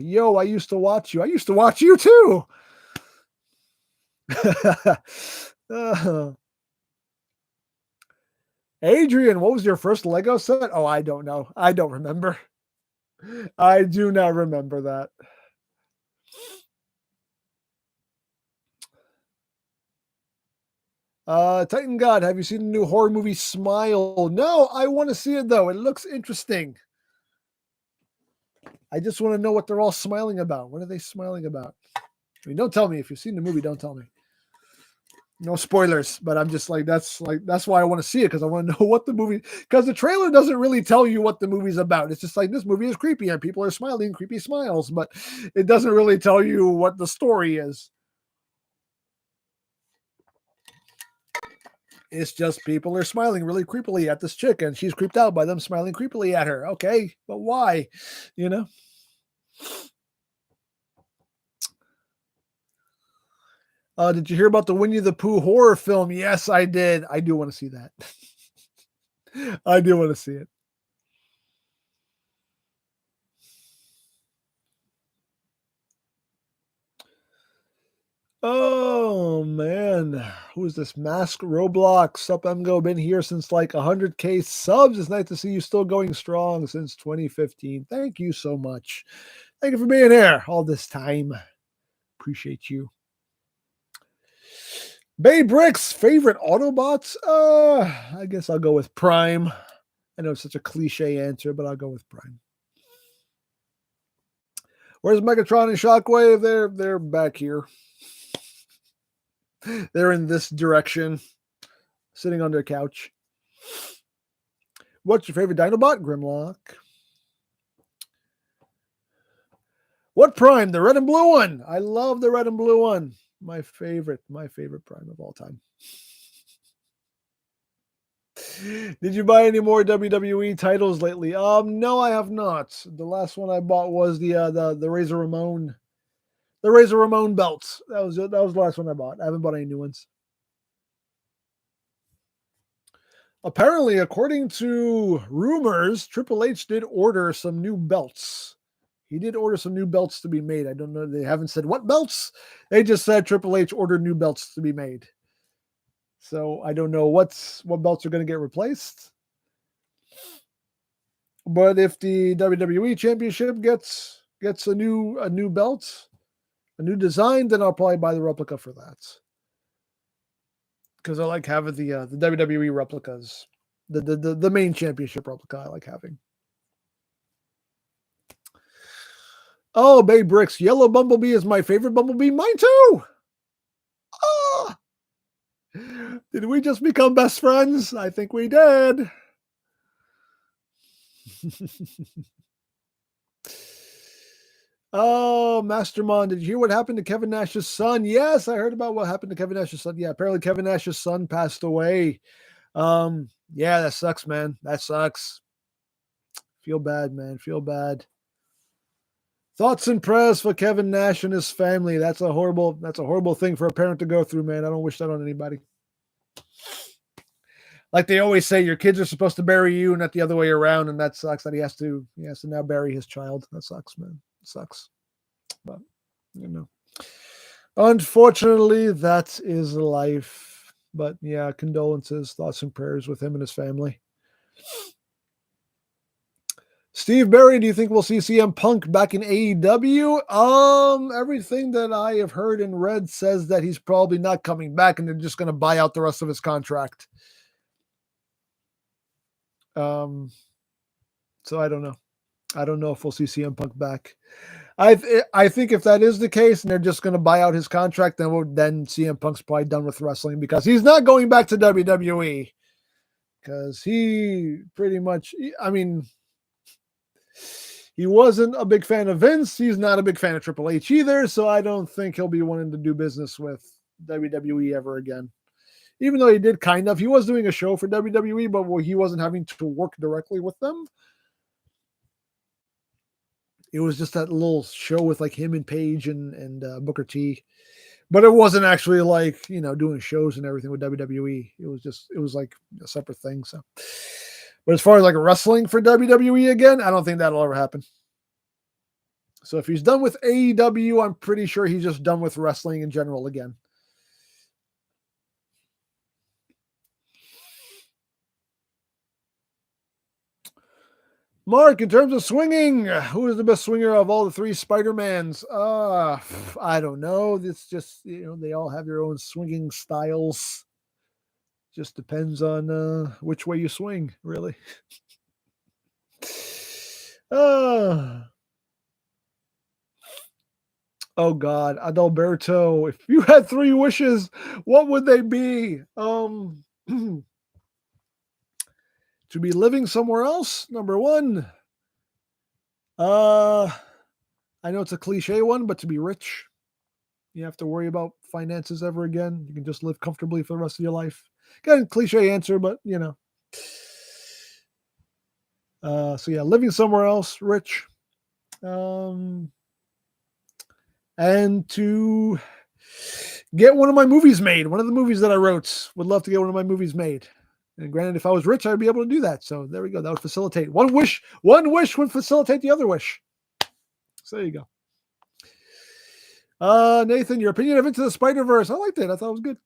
Yo, I used to watch you. I used to watch you too. Adrian, what was your first Lego set? Oh, I don't know. I don't remember. I do not remember that. Titan God, have you seen the new horror movie Smile? No, I want to see it though. It looks interesting. I just want to know what they're all smiling about. What are they smiling about? I mean, don't tell me. If you've seen the movie, don't tell me. No spoilers, but I'm just that's why I want to see it, because I want to know what the movie, because the trailer doesn't really tell you what the movie's about. It's just like, this movie is creepy and people are smiling creepy smiles, but it doesn't really tell you what the story is. It's just people are smiling really creepily at this chick and she's creeped out by them smiling creepily at her. Okay, but why? Did you hear about the Winnie the Pooh horror film? Yes, I did. I do want to see that. I do want to see it. Oh, man. Who is this? Mask Roblox. Sup, EmGo. Been here since like 100K subs. It's nice to see you still going strong since 2015. Thank you so much. Thank you for being here all this time. Appreciate you. Bay Bricks, favorite Autobots? I guess I'll go with Prime. I know it's such a cliche answer, but I'll go with Prime. Where's Megatron and Shockwave? They're back here. They're in this direction, sitting on their couch. What's your favorite Dinobot? Grimlock. What Prime? The red and blue one. I love the red and blue one. My favorite Prime of all time. Did you buy any more WWE titles lately? No, I have not. The last one I bought was the Razor Ramon, the Razor Ramon belts. That was the last one I bought. I haven't bought any new ones. Apparently, according to rumors, Triple H did order some new belts. He did order some new belts to be made. I don't know. They haven't said what belts. They just said Triple H ordered new belts to be made. So I don't know what belts are going to get replaced. But if the WWE Championship gets a new belt, a new design, then I'll probably buy the replica for that. Because I like having the WWE replicas, the main championship replica. I like having. Oh, Bay Bricks, Yellow Bumblebee is my favorite Bumblebee. Mine too. Oh, did we just become best friends? I think we did. Oh, Mastermon, did you hear what happened to Kevin Nash's son? Yes, I heard about what happened to Kevin Nash's son. Yeah, apparently Kevin Nash's son passed away. Yeah, that sucks, man. That sucks. Feel bad, man. Feel bad. Thoughts and prayers for Kevin Nash and his family. That's a horrible thing for a parent to go through, man. I don't wish that on anybody. Like they always say, your kids are supposed to bury you, not the other way around, and that sucks that he has to now bury his child. That sucks, man. It sucks. But unfortunately, that is life. But yeah, condolences, thoughts and prayers with him and his family. Steve Berry, do you think we'll see CM Punk back in AEW? Everything that I have heard and read says that he's probably not coming back, and they're just going to buy out the rest of his contract. So I don't know. I don't know if we'll see CM Punk back. I think if that is the case and they're just going to buy out his contract, then CM Punk's probably done with wrestling because he's not going back to WWE. Because he pretty much, he wasn't a big fan of Vince. He's not a big fan of Triple H either. So I don't think he'll be wanting to do business with WWE ever again. Even though he did he was doing a show for WWE, but he wasn't having to work directly with them. It was just that little show with like him and Paige and Booker T. But it wasn't actually like, doing shows and everything with WWE. It was like a separate thing. So, but as far as like wrestling for WWE again, I don't think that'll ever happen. So if he's done with AEW, I'm pretty sure he's just done with wrestling in general again. Mark, in terms of swinging, who is the best swinger of all the three Spider-Mans? I don't know. It's just, they all have their own swinging styles. Just depends on which way you swing, really. Oh, God. Adalberto, if you had 3 wishes, what would they be? To be living somewhere else, number 1. I know it's a cliche one, but to be rich. You have to worry about finances ever again. You can just live comfortably for the rest of your life. Again, cliche answer, but so yeah, living somewhere else, rich. And to get one of my movies made. One of the movies that I wrote. Would love to get one of my movies made. And granted, if I was rich, I'd be able to do that. So there we go. That would facilitate. One wish would facilitate the other wish. So there you go. Nathan, your opinion of Into the Spider-Verse. I liked it. I thought it was good.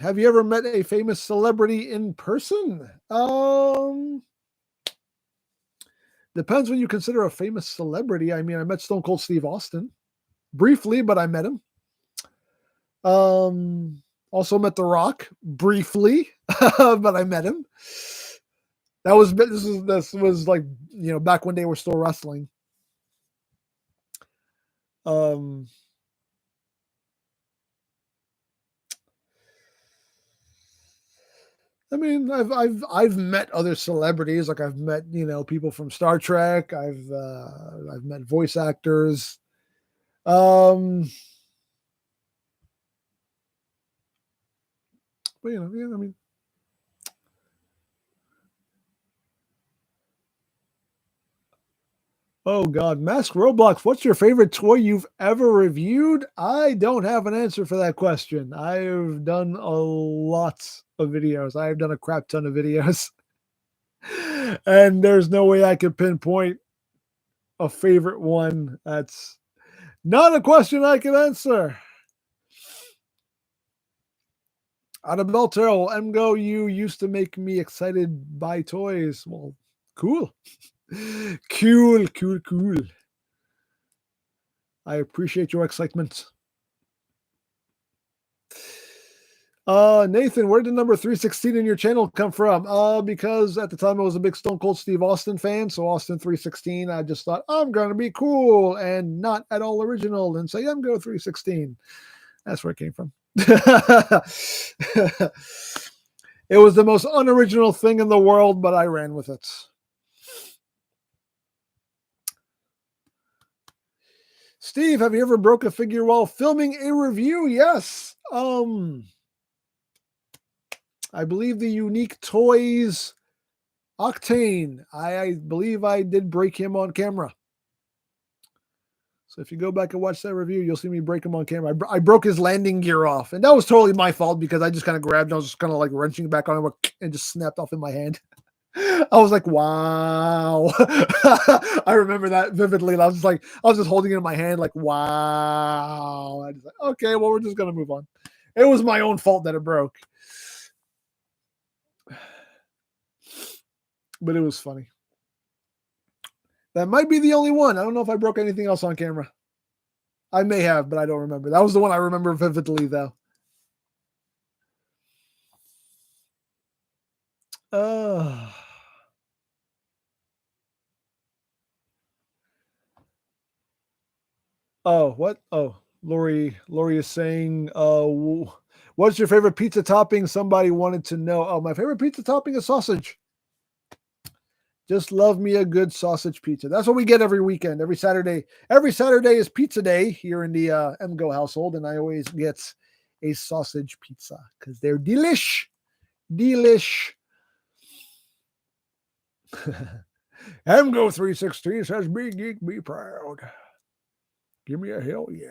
Have you ever met a famous celebrity in person? Depends what you consider a famous celebrity. I mean, I met Stone Cold Steve Austin briefly, but I met him. Also met The Rock briefly, but I met him. This was like, back when they were still wrestling. I mean, I've met other celebrities. Like I've met, people from Star Trek. I've met voice actors. But I mean, oh God, Mask Roblox. What's your favorite toy you've ever reviewed? I don't have an answer for that question. I've done a lot of videos. I've done a crap ton of videos. And there's no way I could pinpoint a favorite one. That's not a question I can answer. Adalberto, EmGo, you used to make me excited by toys. Well, cool. Cool. I appreciate your excitement. Nathan, where did number 316 in your channel come from? Because at the time I was a big Stone Cold Steve Austin fan, so Austin 316, I just thought I'm gonna be cool and not at all original and say EmGo 316. That's where it came from. It was the most unoriginal thing in the world, but I ran with it. Steve, have you ever broke a figure while filming a review? Yes. I believe the Unique Toys Octane. I believe I did break him on camera. So if you go back and watch that review, you'll see me break him on camera. I broke his landing gear off, and that was totally my fault because I just kind of grabbed and I was just kind of like wrenching back on him and just snapped off in my hand. I was like, wow. I remember that vividly. And I was just holding it in my hand like, wow. I was like, okay, well, we're just going to move on. It was my own fault that it broke. But it was funny. That might be the only one. I don't know if I broke anything else on camera. I may have, but I don't remember. That was the one I remember vividly, though. Oh, what? Oh, Lori is saying, what's your favorite pizza topping? Somebody wanted to know. Oh, my favorite pizza topping is sausage. Just love me a good sausage pizza. That's what we get every weekend, every Saturday. Every Saturday is pizza day here in the EmGo household, and I always get a sausage pizza because they're delish. EmGo 316 says, "Be geek, be proud." Give me a hell yeah.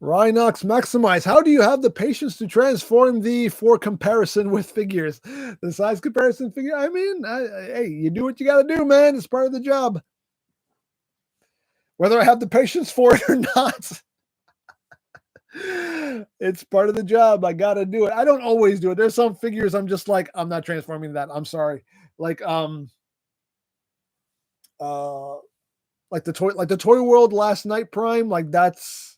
Rhinox Maximize. How do you have the patience to transform thee for comparison with figures? The size comparison figure. I mean, hey, you do what you got to do, man. It's part of the job. Whether I have the patience for it or not, it's part of the job. I got to do it. I don't always do it. There's some figures I'm just like, I'm not transforming that. I'm sorry. Like the Toy World Last Night Prime. Like that's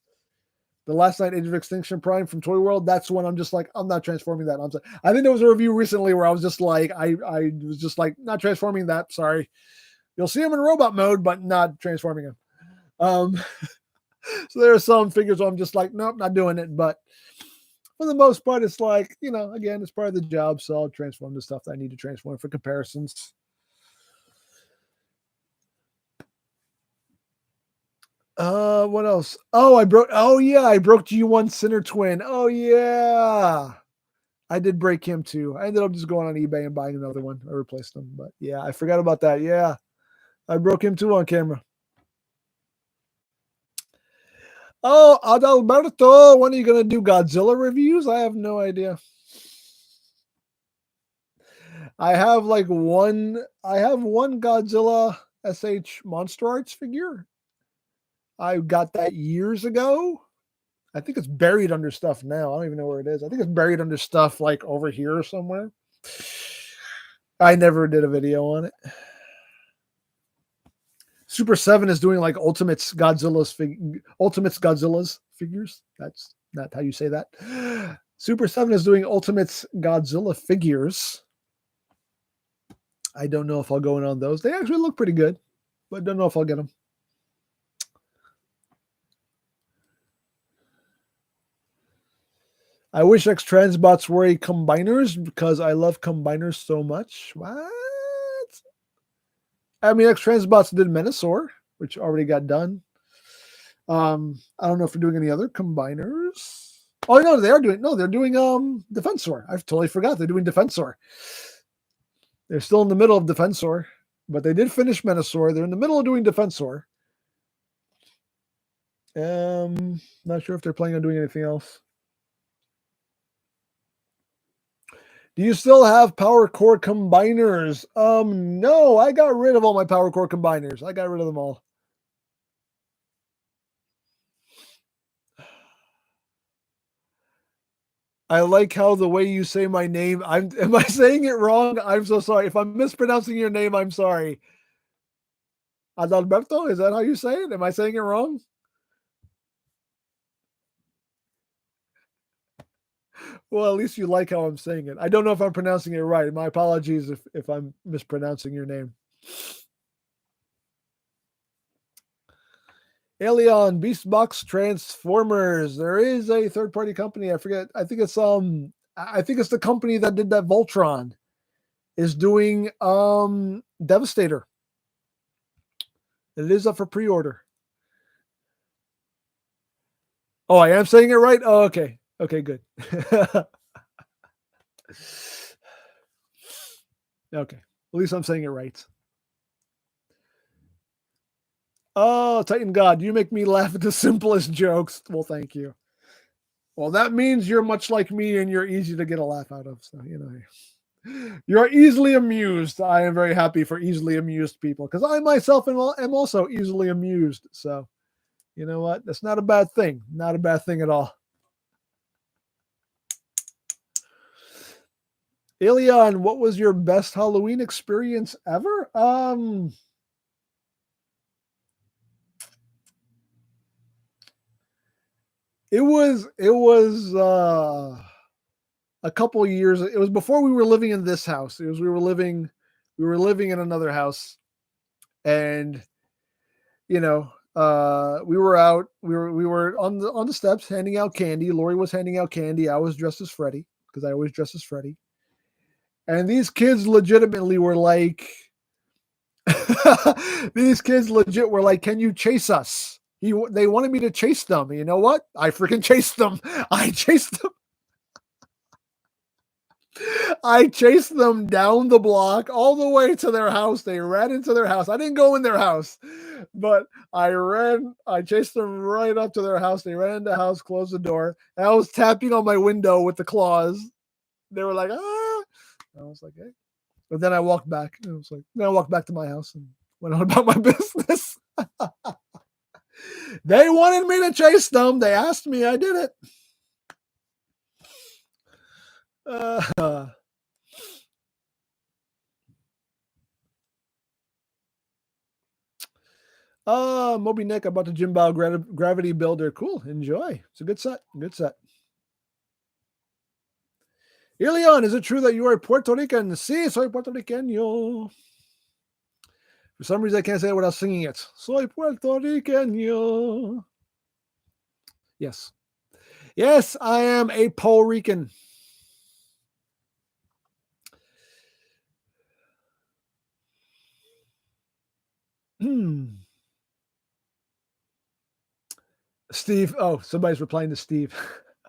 the Last Night Age of Extinction Prime from Toy World. That's when I'm just like, I'm not transforming that. I think there was a review recently where I was just like, I was just like, not transforming that. Sorry. You'll see him in robot mode, but not transforming him. So there are some figures where I'm just like, nope, not doing it. But for the most part, it's like, again, it's part of the job. So I'll transform the stuff that I need to transform for comparisons. What else? Oh, I broke G1 Sinner Twin. Oh yeah. I did break him too. I ended up just going on eBay and buying another one. I replaced him. But yeah, I forgot about that. Yeah. I broke him too on camera. Oh, Adalberto, when are you going to do Godzilla reviews? I have no idea. I have one Godzilla SH Monster Arts figure. I got that years ago. I think it's buried under stuff now. I don't even know where it is. I think it's buried under stuff like over here somewhere. I never did a video on it. Super 7 is doing like Ultimates Godzilla's figures. That's not how you say that. Super 7 is doing Ultimates Godzilla figures. I don't know if I'll go in on those. They actually look pretty good, but don't know if I'll get them. I wish X-Transbots were a combiners because I love combiners so much. What? I mean, X-Transbots did Menasor, which already got done. I don't know if they're doing any other combiners. Oh, no, they're doing Defensor. I totally forgot they're doing Defensor. They're still in the middle of Defensor, but they did finish Menasor. They're in the middle of doing Defensor. Not sure if they're planning on doing anything else. Do you still have Power Core combiners? No, I got rid of all my Power Core combiners. I got rid of them all. I like how the way you say my name. Am I saying it wrong? I'm so sorry. If I'm mispronouncing your name, I'm sorry. Adalberto, is that how you say it? Am I saying it wrong? Well, at least you like how I'm saying it. I don't know if I'm pronouncing it right. My apologies if I'm mispronouncing your name. Alien, Beastbox, Transformers. There is a third-party company. I forget. I think it's the company that did that Voltron is doing Devastator. It is up for pre-order. Oh, I am saying it right? Oh, okay. Okay, good. Okay. At least I'm saying it right. Oh, Titan God, you make me laugh at the simplest jokes. Well, thank you. Well, that means you're much like me and you're easy to get a laugh out of. So, you're easily amused. I am very happy for easily amused people because I myself am also easily amused. So, you know what? That's not a bad thing. Not a bad thing at all. Ilion, what was your best Halloween experience ever? It was a couple of years. It was before we were living in this house. We were living in another house, and we were out. We were on the steps handing out candy. Lori was handing out candy. I was dressed as Freddy because I always dress as Freddy. And these kids legitimately were like, these kids legit were like, "Can you chase us?" They wanted me to chase them. You know what? I freaking chased them. I chased them. I chased them down the block all the way to their house. They ran into their house. I didn't go in their house, but I chased them right up to their house. They ran into the house, closed the door. And I was tapping on my window with the claws. They were like, ah. I was like, hey. But then I walked back. Then I walked back to my house and went on about my business. They wanted me to chase them. They asked me. I did it. Moby Nick about the Jimbao Gravity Builder. Cool. Enjoy. It's a good set. Good set. Ilion, is it true that you are Puerto Rican? Sí, soy puertorriqueño. For some reason, I can't say it without singing it. Soy puertorriqueño. Yes. Yes, I am a Puerto Rican. Steve. Oh, somebody's replying to Steve.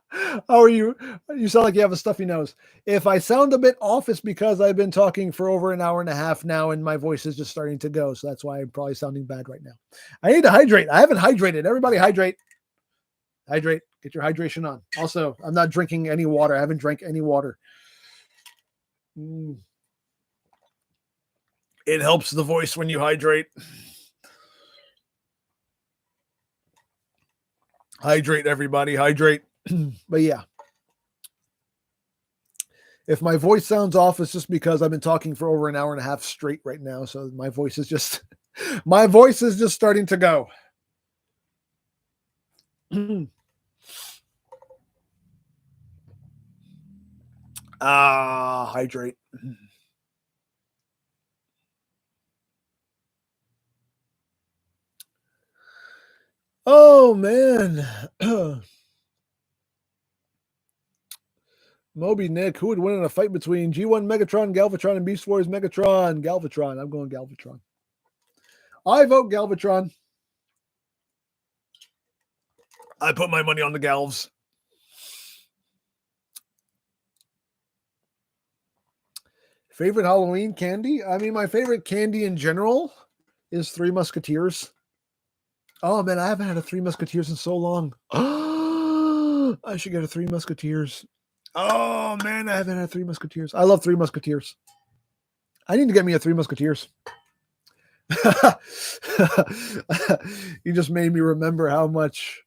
How are you? You sound like you have a stuffy nose. If I sound a bit off, it's because I've been talking for over an hour and a half now, and my voice is just starting to go. So that's why I'm probably sounding bad right now. I need to hydrate. I haven't hydrated. Everybody hydrate. Hydrate. Get your hydration on. Also, I'm not drinking any water. I haven't drank any water. It helps the voice when you hydrate. Hydrate, everybody. Hydrate. But yeah. If my voice sounds off, it's just because I've been talking for over an hour and a half straight right now. So my voice is just starting to go. Hydrate. Oh man. Moby Nick, who would win in a fight between G1 Megatron, Galvatron, and Beast Wars Megatron? Galvatron. I'm going Galvatron. I vote Galvatron. I put my money on the Galvs. Favorite Halloween candy? I mean, my favorite candy in general is Three Musketeers. Oh man, I haven't had a Three Musketeers in so long. I should get a Three Musketeers. Oh man, I haven't had Three Musketeers. I love Three Musketeers. I need to get me a Three Musketeers. You just made me remember how much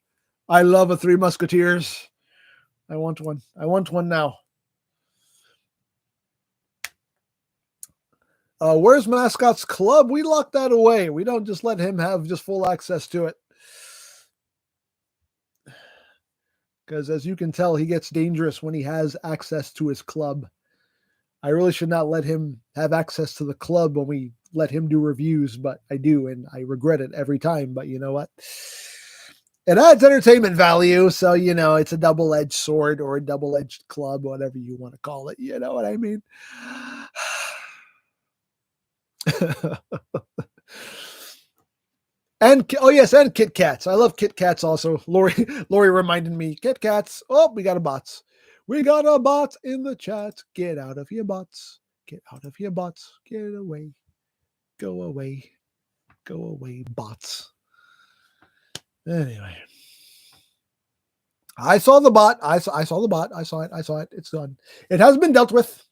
I love a Three Musketeers. I want one. I want one now. Where's Mascot's Club? We lock that away. We don't just let him have just full access to it. Because as you can tell, he gets dangerous when he has access to his club. I really should not let him have access to the club when we let him do reviews, but I do, and I regret it every time. But you know what? It adds entertainment value, so, you know, it's a double-edged sword or a double-edged club, whatever you want to call it. You know what I mean? And and Kit Kats. I love Kit Kats also. Lori reminded me, Kit Kats. Oh, we got a bots. We got a bot in the chat. Get out of here, bots. Get out of here, bots. Get away. Go away. Go away, bots. Anyway. I saw the bot. I saw the bot. I saw it. It's done. It has been dealt with.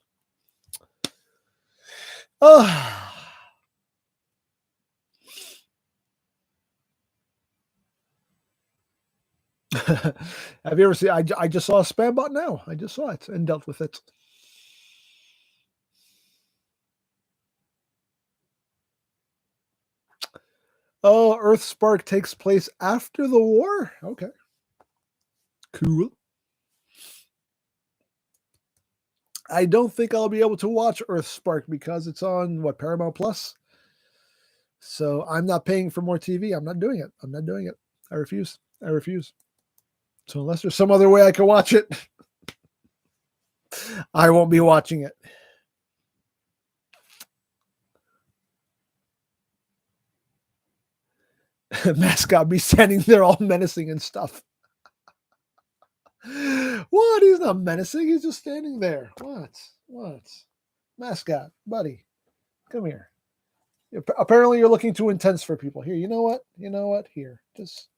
Have you ever seen? I just saw a spam bot now. I just saw it and dealt with it. Oh, Earthspark takes place after the war? Okay. Cool. I don't think I'll be able to watch Earthspark because it's on, Paramount Plus? So I'm not paying for more TV. I'm not doing it. I'm not doing it. I refuse. I refuse. So unless there's some other way I can watch it, I won't be watching it. Mascot be standing there all menacing and stuff. What? He's not menacing. He's just standing there. What? Mascot, buddy, come here. Apparently you're looking too intense for people. Here, you know what? Here, just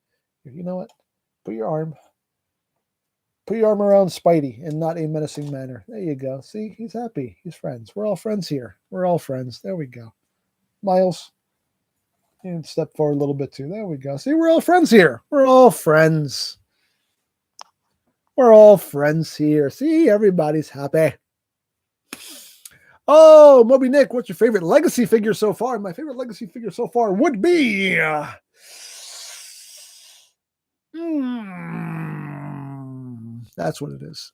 here. You know what? Put your arm around Spidey in not a menacing manner. There you go. See, he's happy. He's friends. We're all friends here. We're all friends. There we go. Miles, you can step forward a little bit too. There we go. See, we're all friends here. We're all friends. We're all friends here. See, everybody's happy. Oh, Moby Nick, what's your favorite Legacy figure so far? My favorite Legacy figure so far would be... that's what it is.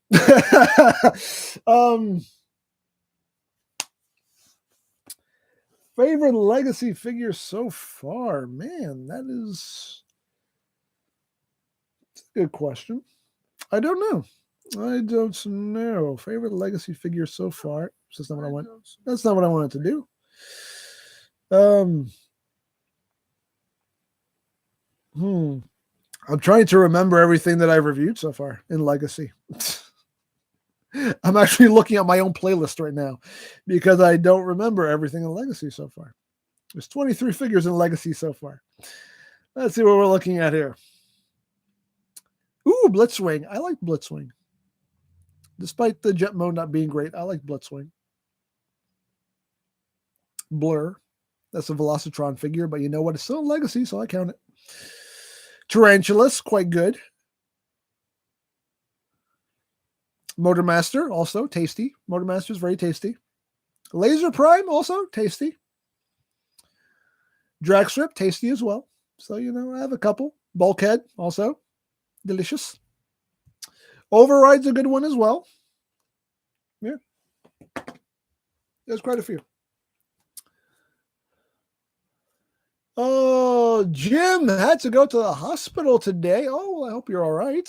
Favorite Legacy figure so far? Man, that's a good question. I don't know. Favorite Legacy figure so far. That's not what I want. That's not what I wanted to do. I'm trying to remember everything that I've reviewed so far in Legacy. I'm actually looking at my own playlist right now because I don't remember everything in Legacy so far. There's 23 figures in Legacy so far. Let's see what we're looking at here. Ooh, Blitzwing. I like Blitzwing. Despite the jet mode not being great, I like Blitzwing. Blur. That's a Velocitron figure, but you know what? It's still in Legacy, so I count it. Tarantulas, quite good. Motormaster, also tasty. Motormaster is very tasty. Laser Prime, also tasty. Dragstrip, tasty as well. So, you know, I have a couple. Bulkhead, also delicious. Override's a good one as well. Yeah. There's quite a few. Oh, Jim had to go to the hospital today. Oh, well, I hope you're all right.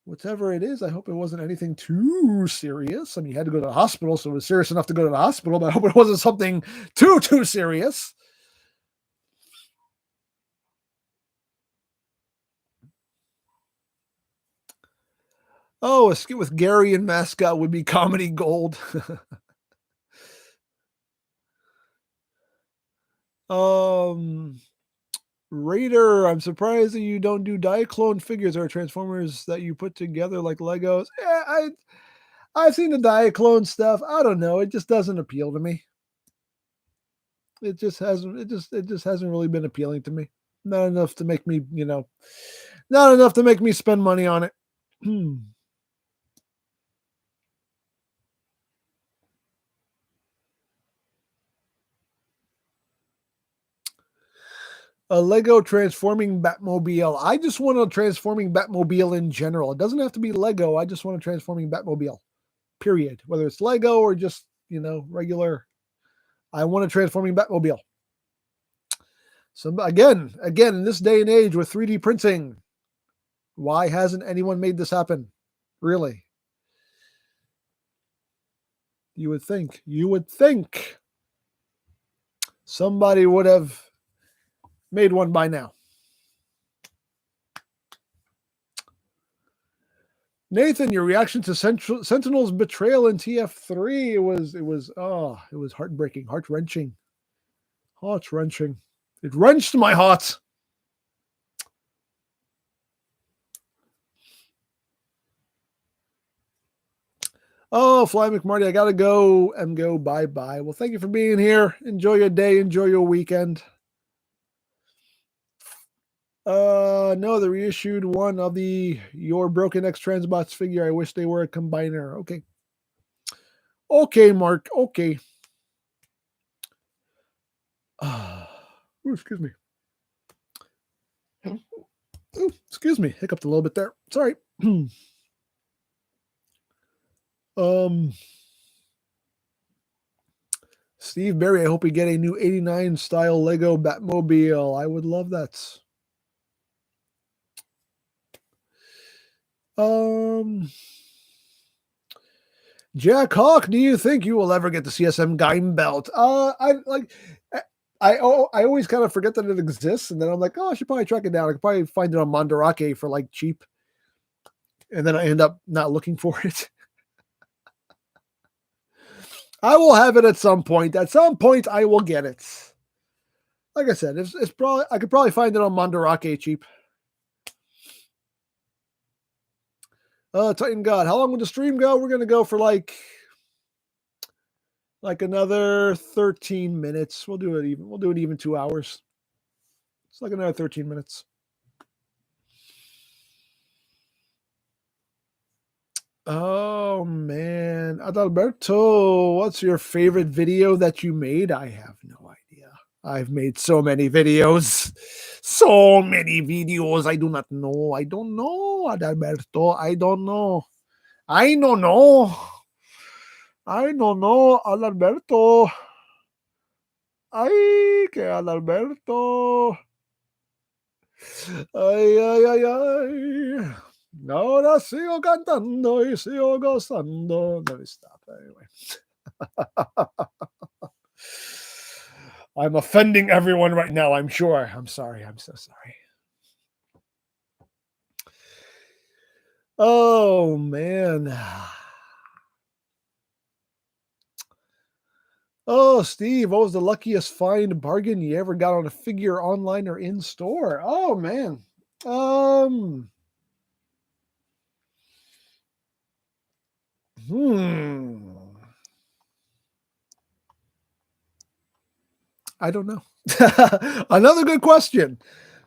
Whatever it is, I hope it wasn't anything too serious. I mean, you had to go to the hospital, so it was serious enough to go to the hospital, but I hope it wasn't something too serious. Oh, a skit with Gary and Mascot would be comedy gold. Raider, I'm surprised that you don't do Diaclone figures or Transformers that you put together like Legos. Yeah, I've seen the Diaclone stuff. I don't know. It just doesn't appeal to me. It just hasn't really been appealing to me. Not enough to make me, you know, Not enough to make me spend money on it. A Lego transforming Batmobile. I just want a transforming Batmobile in general. It doesn't have to be Lego. I just want a transforming Batmobile. Period. Whether it's Lego or just, regular. I want a transforming Batmobile. So again, in this day and age with 3D printing, why hasn't anyone made this happen? Really? You would think somebody would have made one by now. Nathan, your reaction to Sentinel's betrayal in TF3, it was heartbreaking, heart-wrenching. It wrenched my heart. Oh, Fly McMarty, I gotta go. EmGo, bye-bye. Well, thank you for being here. Enjoy your day. Enjoy your weekend. No, the reissued one of the Your Broken X Transbots figure. I wish they were a combiner. Okay. Okay, Mark. Okay. Ooh, excuse me. Ooh, excuse me. Hiccuped a little bit there. Sorry. Steve Berry, I hope we get a new 89 style Lego Batmobile. I would love that. Jack Hawk, do you think you will ever get the CSM Gaim belt? I always kind of forget that it exists, and then I'm like, oh, I should probably track it down. I could probably find it on Mandarake for like cheap, and then I end up not looking for it. I will have it at some point. At some point, I will get it. Like I said, it's probably I could probably find it on Mandarake cheap. Titan God, how long will the stream go? We're gonna go for like another 13 minutes. We'll do it even 2 hours. It's like another 13 minutes. Oh man, Adalberto, what's your favorite video that you made? I have no idea. I've made so many videos. I do not know. I don't know, Adalberto. I don't know, Adalberto. Ay, que Adalberto. Ay. Ahora sigo cantando y sigo gozando. Let me stop anyway. I'm offending everyone right now, I'm sure. I'm sorry. I'm so sorry. Oh, man. Oh, Steve, what was the luckiest find bargain you ever got on a figure online or in store? Oh, man. I don't know. Another good question.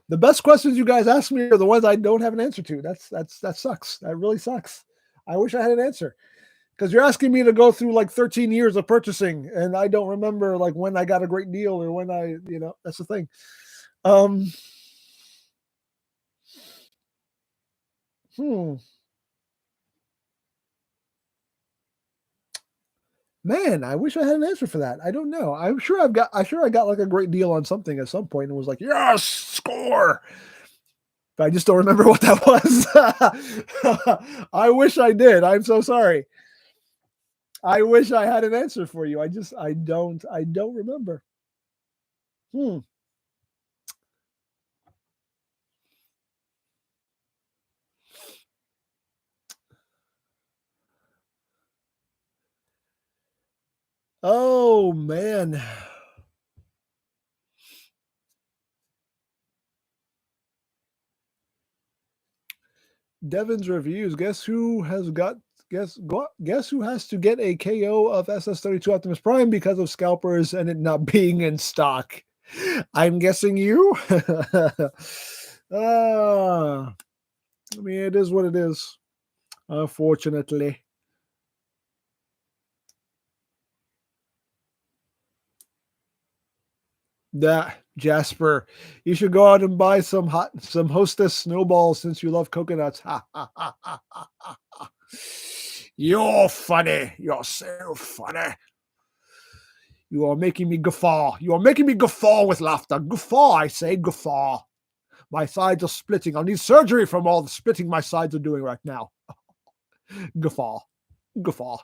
The best questions you guys ask me are the ones I don't have an answer to. That sucks. That really sucks. I wish I had an answer. Because you're asking me to go through like 13 years of purchasing, and I don't remember like when I got a great deal or when that's the thing. Man, I wish I had an answer for that. I don't know. I got like a great deal on something at some point and was like, yes, score. But I just don't remember what that was. I wish I did. I'm so sorry. I wish I had an answer for you. I don't remember. Oh man. Devin's reviews. Guess who has to get a KO of SS32 Optimus Prime because of scalpers and it not being in stock? I'm guessing you. I mean, it is what it is, unfortunately. That Jasper, you should go out and buy some Hostess snowballs since you love coconuts. Ha ha ha ha ha ha. You're funny. You're so funny. You are making me guffaw. You are making me guffaw with laughter. Guffaw, I say, guffaw. My sides are splitting. I'll need surgery from all the splitting my sides are doing right now. Guffaw. Guffaw.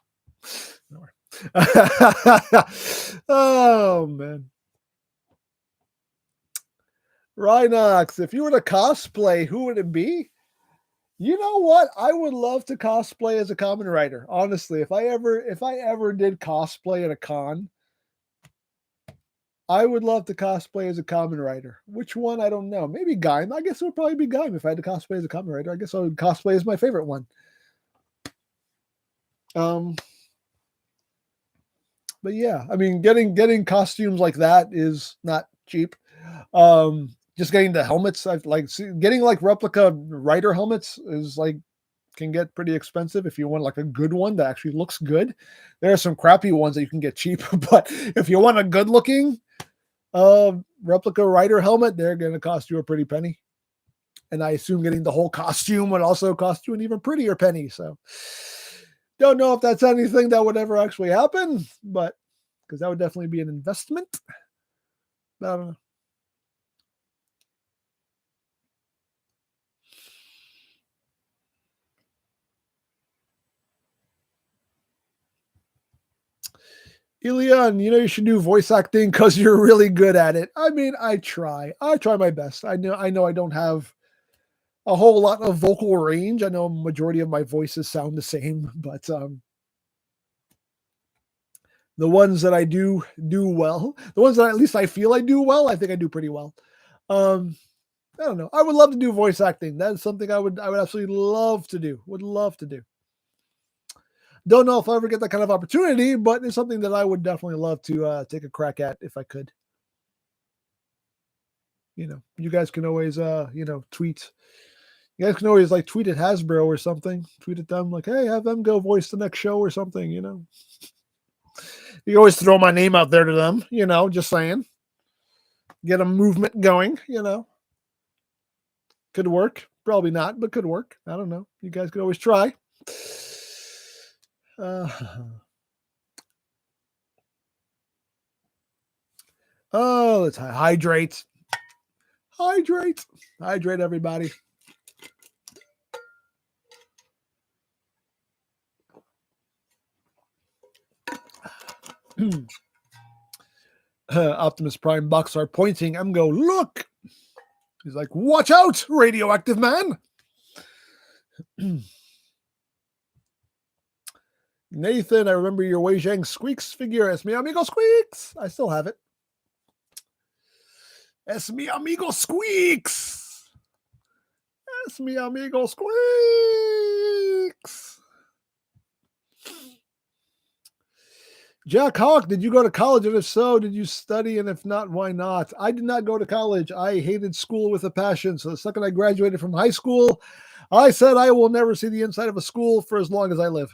Oh, man. Rhinox, if you were to cosplay, who would it be? You know what? I would love to cosplay as a Kamen Rider. Honestly, if I ever did cosplay at a con, I would love to cosplay as a Kamen Rider. Which one? I don't know. Maybe Gaim. I guess it would probably be Gaim if I had to cosplay as a Kamen Rider. I guess I would cosplay as my favorite one. But yeah, I mean, getting costumes like that is not cheap. Just getting the helmets, getting like replica rider helmets is like can get pretty expensive if you want like a good one that actually looks good. There are some crappy ones that you can get cheap, but if you want a good looking replica rider helmet, they're going to cost you a pretty penny. And I assume getting the whole costume would also cost you an even prettier penny. So don't know if that's anything that would ever actually happen, but because that would definitely be an investment. But I don't know. Ilion, you should do voice acting because you're really good at it. I mean, I try my best. I know I don't have a whole lot of vocal range. I know a majority of my voices sound the same, but the ones that I do well, the ones that at least I feel I do well, I think I do pretty well. I don't know. I would love to do voice acting. That is something I would absolutely love to do. Would love to do. Don't know if I ever get that kind of opportunity, but it's something that I would definitely love to take a crack at if I could. You guys can always, tweet. You guys can always tweet at Hasbro or something. Tweet at them like, hey, have them go voice the next show or something, You always throw my name out there to them, just saying. Get a movement going, Could work. Probably not, but could work. I don't know. You guys could always try. Let's hydrate. Hydrate, everybody. Optimus Prime Bucks are pointing. EmGo, look. He's like, watch out, radioactive man. Nathan, I remember your Wei Zhang Squeaks figure. Es mi amigo Squeaks. I still have it. Es mi amigo Squeaks. Es mi amigo Squeaks. Jack Hawk, did you go to college? And if so, did you study? And if not, why not? I did not go to college. I hated school with a passion. So the second I graduated from high school, I said I will never see the inside of a school for as long as I live.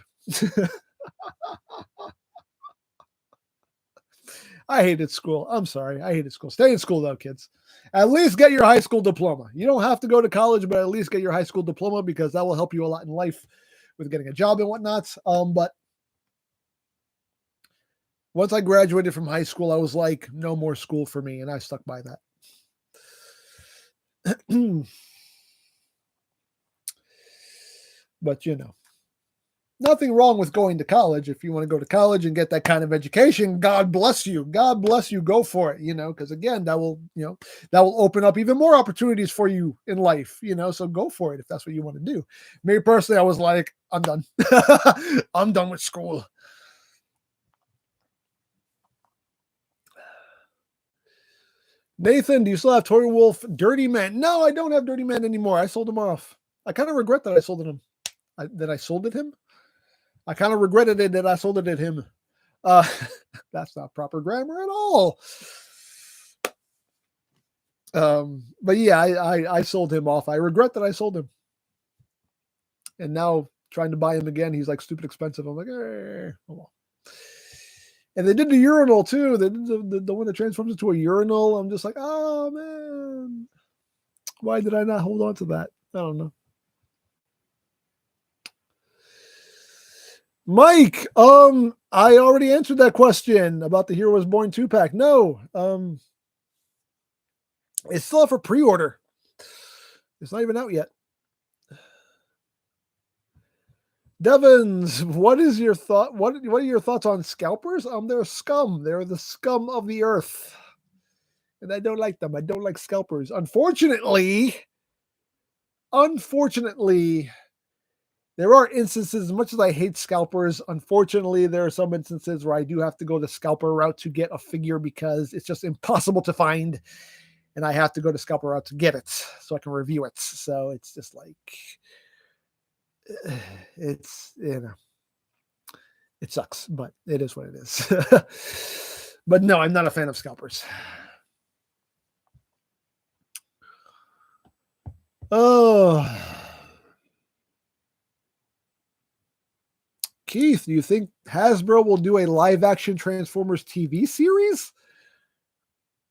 I hated school. I'm sorry. I hated school. Stay in school, though, kids. At least get your high school diploma. You don't have to go to college, but at least get your high school diploma because that will help you a lot in life with getting a job and whatnot. But once I graduated from high school, I was like, no more school for me. And I stuck by that. But, nothing wrong with going to college. If you want to go to college and get that kind of education, God bless you. God bless you. Go for it, because again, that will open up even more opportunities for you in life, so go for it if that's what you want to do. Me personally, I was like, I'm done. I'm done with school. Nathan, do you still have Toy Wolf Dirty Man? No, I don't have Dirty Man anymore. I sold him off. I kind of regret that I sold him. I sold it him? I kind of regretted it that I sold it at him. That's not proper grammar at all. But yeah, I sold him off. I regret that I sold him. And now trying to buy him again, he's like stupid expensive. I'm like, oh well. And they did the urinal too. They did the one that transforms into a urinal. I'm just like, oh man, why did I not hold on to that? I don't know. Mike, I already answered that question about the Hero Was Born 2-pack. No, it's still up for pre-order. It's not even out yet. Devins, what is your thought? What are your thoughts on scalpers? They're scum. They're the scum of the earth. And I don't like them. I don't like scalpers. Unfortunately, there are instances, as much as I hate scalpers, unfortunately, there are some instances where I do have to go the scalper route to get a figure because it's just impossible to find. And I have to go the scalper route to get it so I can review it. So it's just like, it's, it sucks, but it is what it is. But no, I'm not a fan of scalpers. Oh, Keith, do you think Hasbro will do a live action Transformers TV series?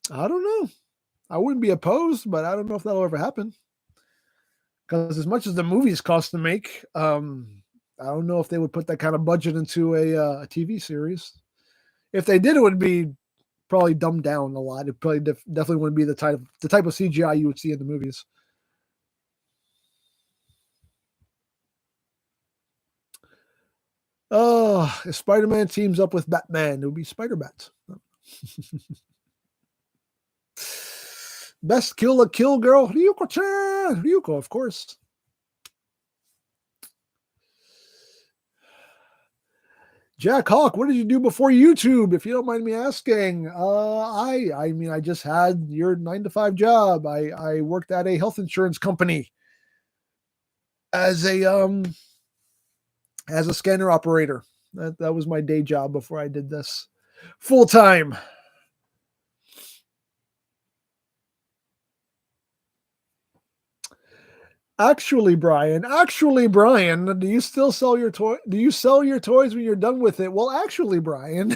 I don't know. I wouldn't be opposed, but I don't know if that'll ever happen. Because as much as the movies cost to make, I don't know if they would put that kind of budget into a TV series. If they did, it would be probably dumbed down a lot. It probably definitely wouldn't be the type of CGI you would see in the movies. Oh, if Spider-Man teams up with Batman, it would be Spider-Bat. Best kill girl, Ryuko-chan. Ryuko, of course. Jack Hawk, what did you do before YouTube? If you don't mind me asking, I just had your 9-to-5 job. I worked at a health insurance company as a scanner operator. That was my day job before I did this full time. Actually, Brian, do you still sell your toy? Do you sell your toys when you're done with it? Well, actually, Brian,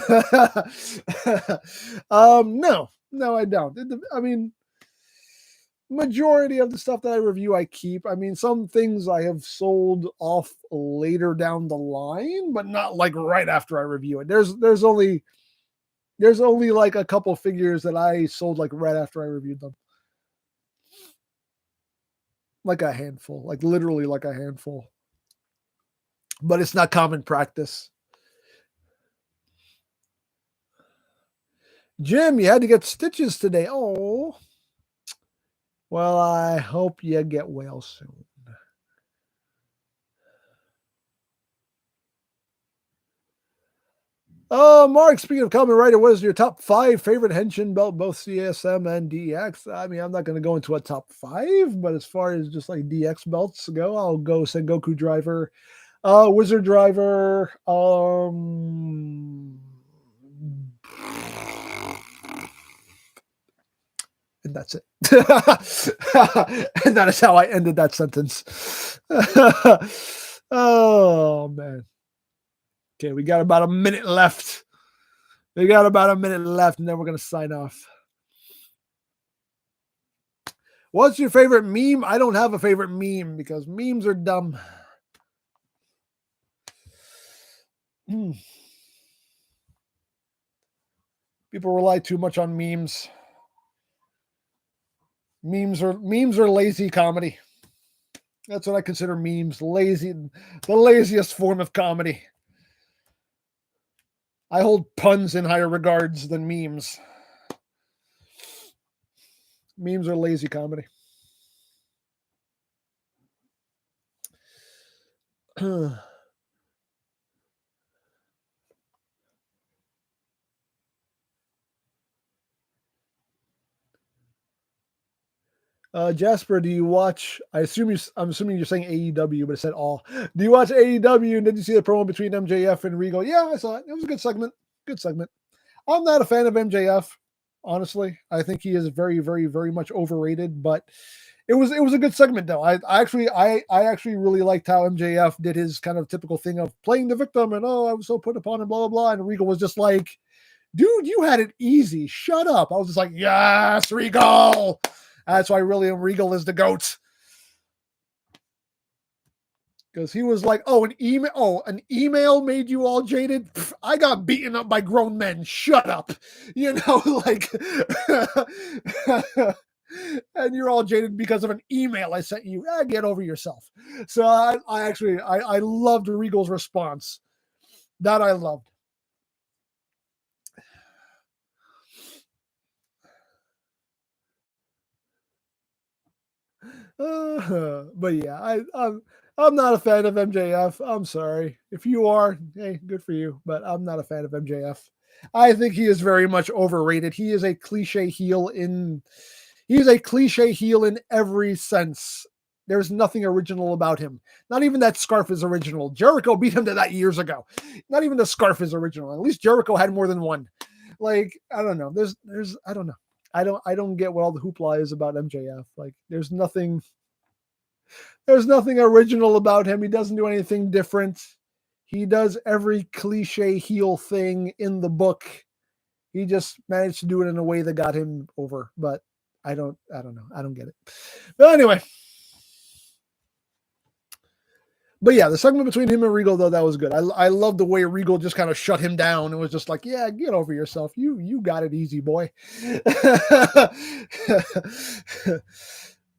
no, I don't. I mean, majority of the stuff that I review, I keep. I mean, some things I have sold off later down the line, but not like right after I review it. There's only like a couple figures that I sold like right after I reviewed them. Like a handful, like literally like a handful. But it's not common practice. Jim, you had to get stitches today. Oh. Well, I hope you get well soon. Mark, speaking of Kamen Rider, what is your top 5 favorite Henshin belt, both CSM and DX? I mean, I'm not going to go into a top 5, but as far as just like DX belts go, I'll go Sengoku Driver, Wizard Driver, and that's it. And that is how I ended that sentence. Oh, man. Okay, we got about a minute left. And then we're going to sign off. What's your favorite meme? I don't have a favorite meme because memes are dumb. People rely too much on memes. Memes are lazy comedy. That's what I consider memes. Lazy, the laziest form of comedy. I hold puns in higher regards than memes. Memes are lazy comedy. Jasper, do you watch? I'm assuming you're saying AEW, but it said all. Do you watch AEW? And did you see the promo between MJF and Regal? Yeah, I saw it. It was a good segment. I'm not a fan of MJF, honestly. I think he is very, very, very much overrated. But It was a good segment though. I actually really liked how MJF did his kind of typical thing of playing the victim and I was so put upon and blah blah blah. And Regal was just like, dude, you had it easy. Shut up. I was just like, yes, Regal. That's why William Regal is the GOAT. Because he was like, an email made you all jaded. Pff, I got beaten up by grown men. Shut up. Like and you're all jaded because of an email I sent you. Get over yourself. So I loved Regal's response. That I loved. But yeah, I'm not a fan of MJF. I'm sorry. If you are, hey, good for you. But I'm not a fan of MJF. I think he is very much overrated. He is a cliche heel in every sense. There's nothing original about him. Not even that scarf is original. Jericho beat him to that years ago. Not even the scarf is original. At least Jericho had more than one. Like, I don't know. I don't know. I don't get what all the hoopla is about MJF. Like, there's nothing original about him. He doesn't do anything different. He does every cliche heel thing in the book. He just managed to do it in a way that got him over. But I don't know. I don't get it. But anyway. But yeah, the segment between him and Regal, though, that was good. I love the way Regal just kind of shut him down and was just like, yeah, get over yourself. You got it easy, boy.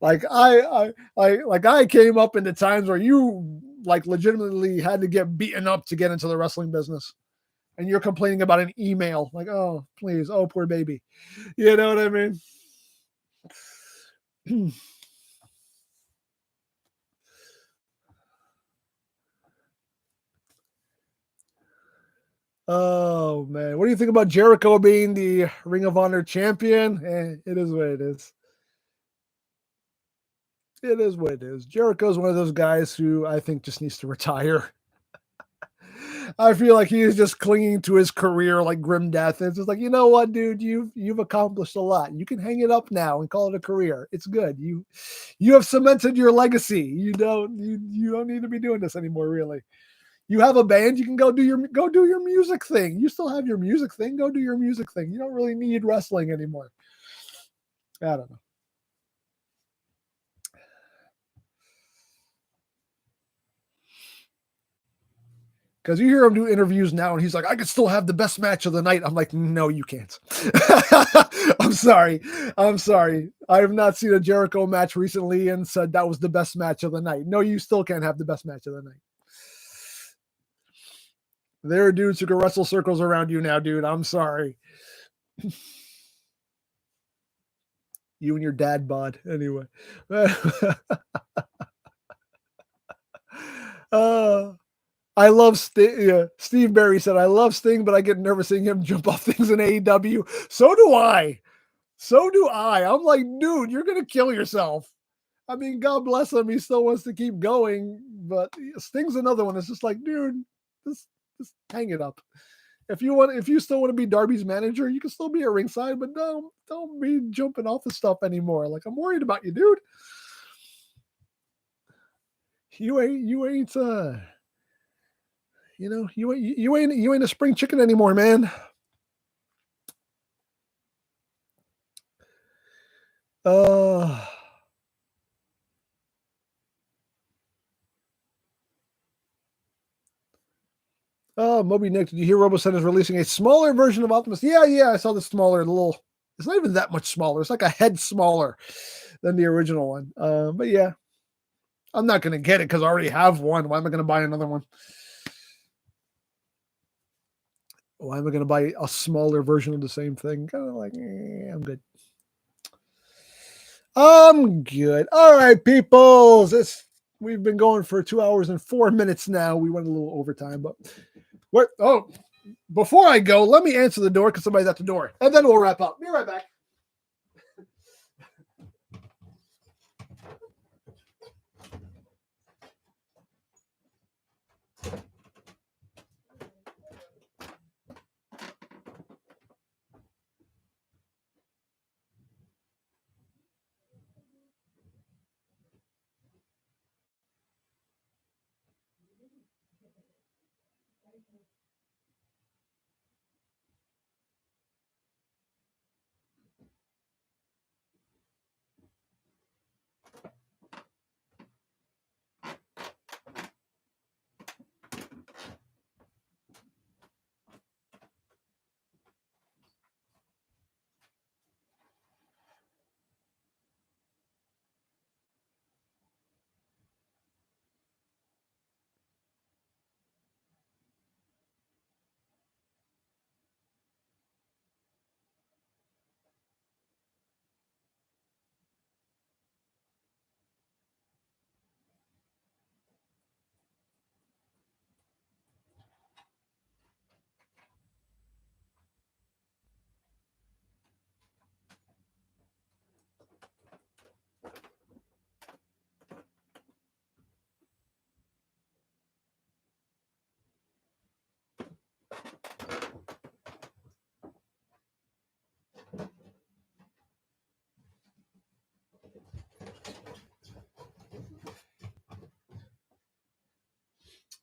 Like I came up into times where you like legitimately had to get beaten up to get into the wrestling business. And you're complaining about an email. Like, oh, please. Oh, poor baby. You know what I mean? Oh man, what do you think about Jericho being the Ring of Honor champion? It is what it is. It is what it is. Jericho's one of those guys who I think just needs to retire. I feel like he is just clinging to his career like grim death. It's just like, you know what, dude, you've accomplished a lot. You can hang it up now and call it a career. It's good. You have cemented your legacy. You don't need to be doing this anymore, really. You have a band, you can go do your music thing. You still have your music thing, go do your music thing. You don't really need wrestling anymore. I don't know. Because you hear him do interviews now and he's like, I could still have the best match of the night. I'm like, no, you can't. I'm sorry. I have not seen a Jericho match recently and said that was the best match of the night. No, you still can't have the best match of the night. There are dudes who can wrestle circles around you now, dude. I'm sorry. You and your dad bod. Anyway. I love Sting. Yeah. Steve Berry said, I love Sting, but I get nervous seeing him jump off things in AEW. So do I. I'm like, dude, you're going to kill yourself. I mean, God bless him. He still wants to keep going, but Sting's another one. It's just like, dude, just hang it up. If you still want to be Darby's manager, you can still be at ringside, but don't be jumping off the stuff anymore. Like, I'm worried about you, dude. You ain't you ain't a spring chicken anymore, man. Moby Nick, did you hear RoboSen is releasing a smaller version of Optimus? Yeah, I saw the smaller little. It's not even that much smaller. It's like a head smaller than the original one. But yeah, I'm not going to get it because I already have one. Why am I going to buy another one? Why am I going to buy a smaller version of the same thing? Kind of like, I'm good. I'm good. All right, peoples. We've been going for 2 hours and 4 minutes now. We went a little overtime, but before I go, let me answer the door because somebody's at the door, and then we'll wrap up. Be right back.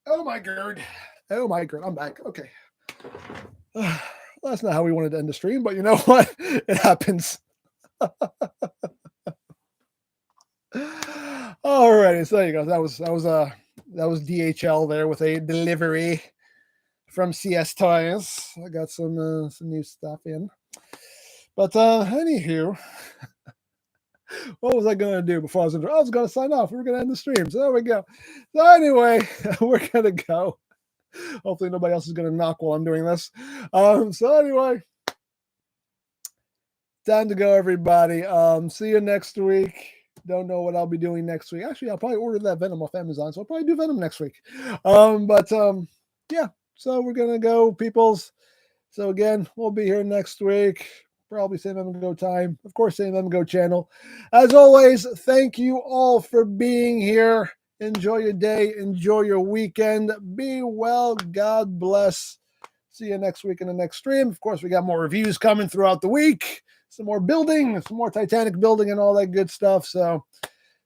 Oh my god. Oh my god. I'm back. Okay. That's not how we wanted to end the stream, but you know what? It happens. Alrighty, so there you go. That was DHL there with a delivery from CS Toys. I got some new stuff in. But anywho, what was I gonna do before I was gonna sign off? We were gonna end the stream. So there we go. So anyway, we're gonna go. Hopefully nobody else is gonna knock while I'm doing this. So anyway, time to go, everybody. See you next week. Don't know what I'll be doing next week. Actually, I'll probably order that Venom off Amazon, so I'll probably do Venom next week. Yeah. So we're gonna go, peoples. So again, we'll be here next week. Probably same EmGo time. Of course, same EmGo channel. As always, thank you all for being here. Enjoy your day. Enjoy your weekend. Be well. God bless. See you next week in the next stream. Of course, we got more reviews coming throughout the week. Some more building, some more Titanic building and all that good stuff. So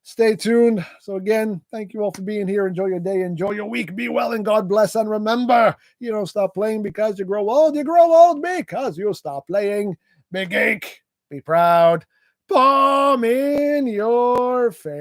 stay tuned. So again, thank you all for being here. Enjoy your day. Enjoy your week. Be well and God bless. And remember, you don't stop playing because you grow old. You grow old because you stop playing. Big Geek. Be proud. Palm in your face.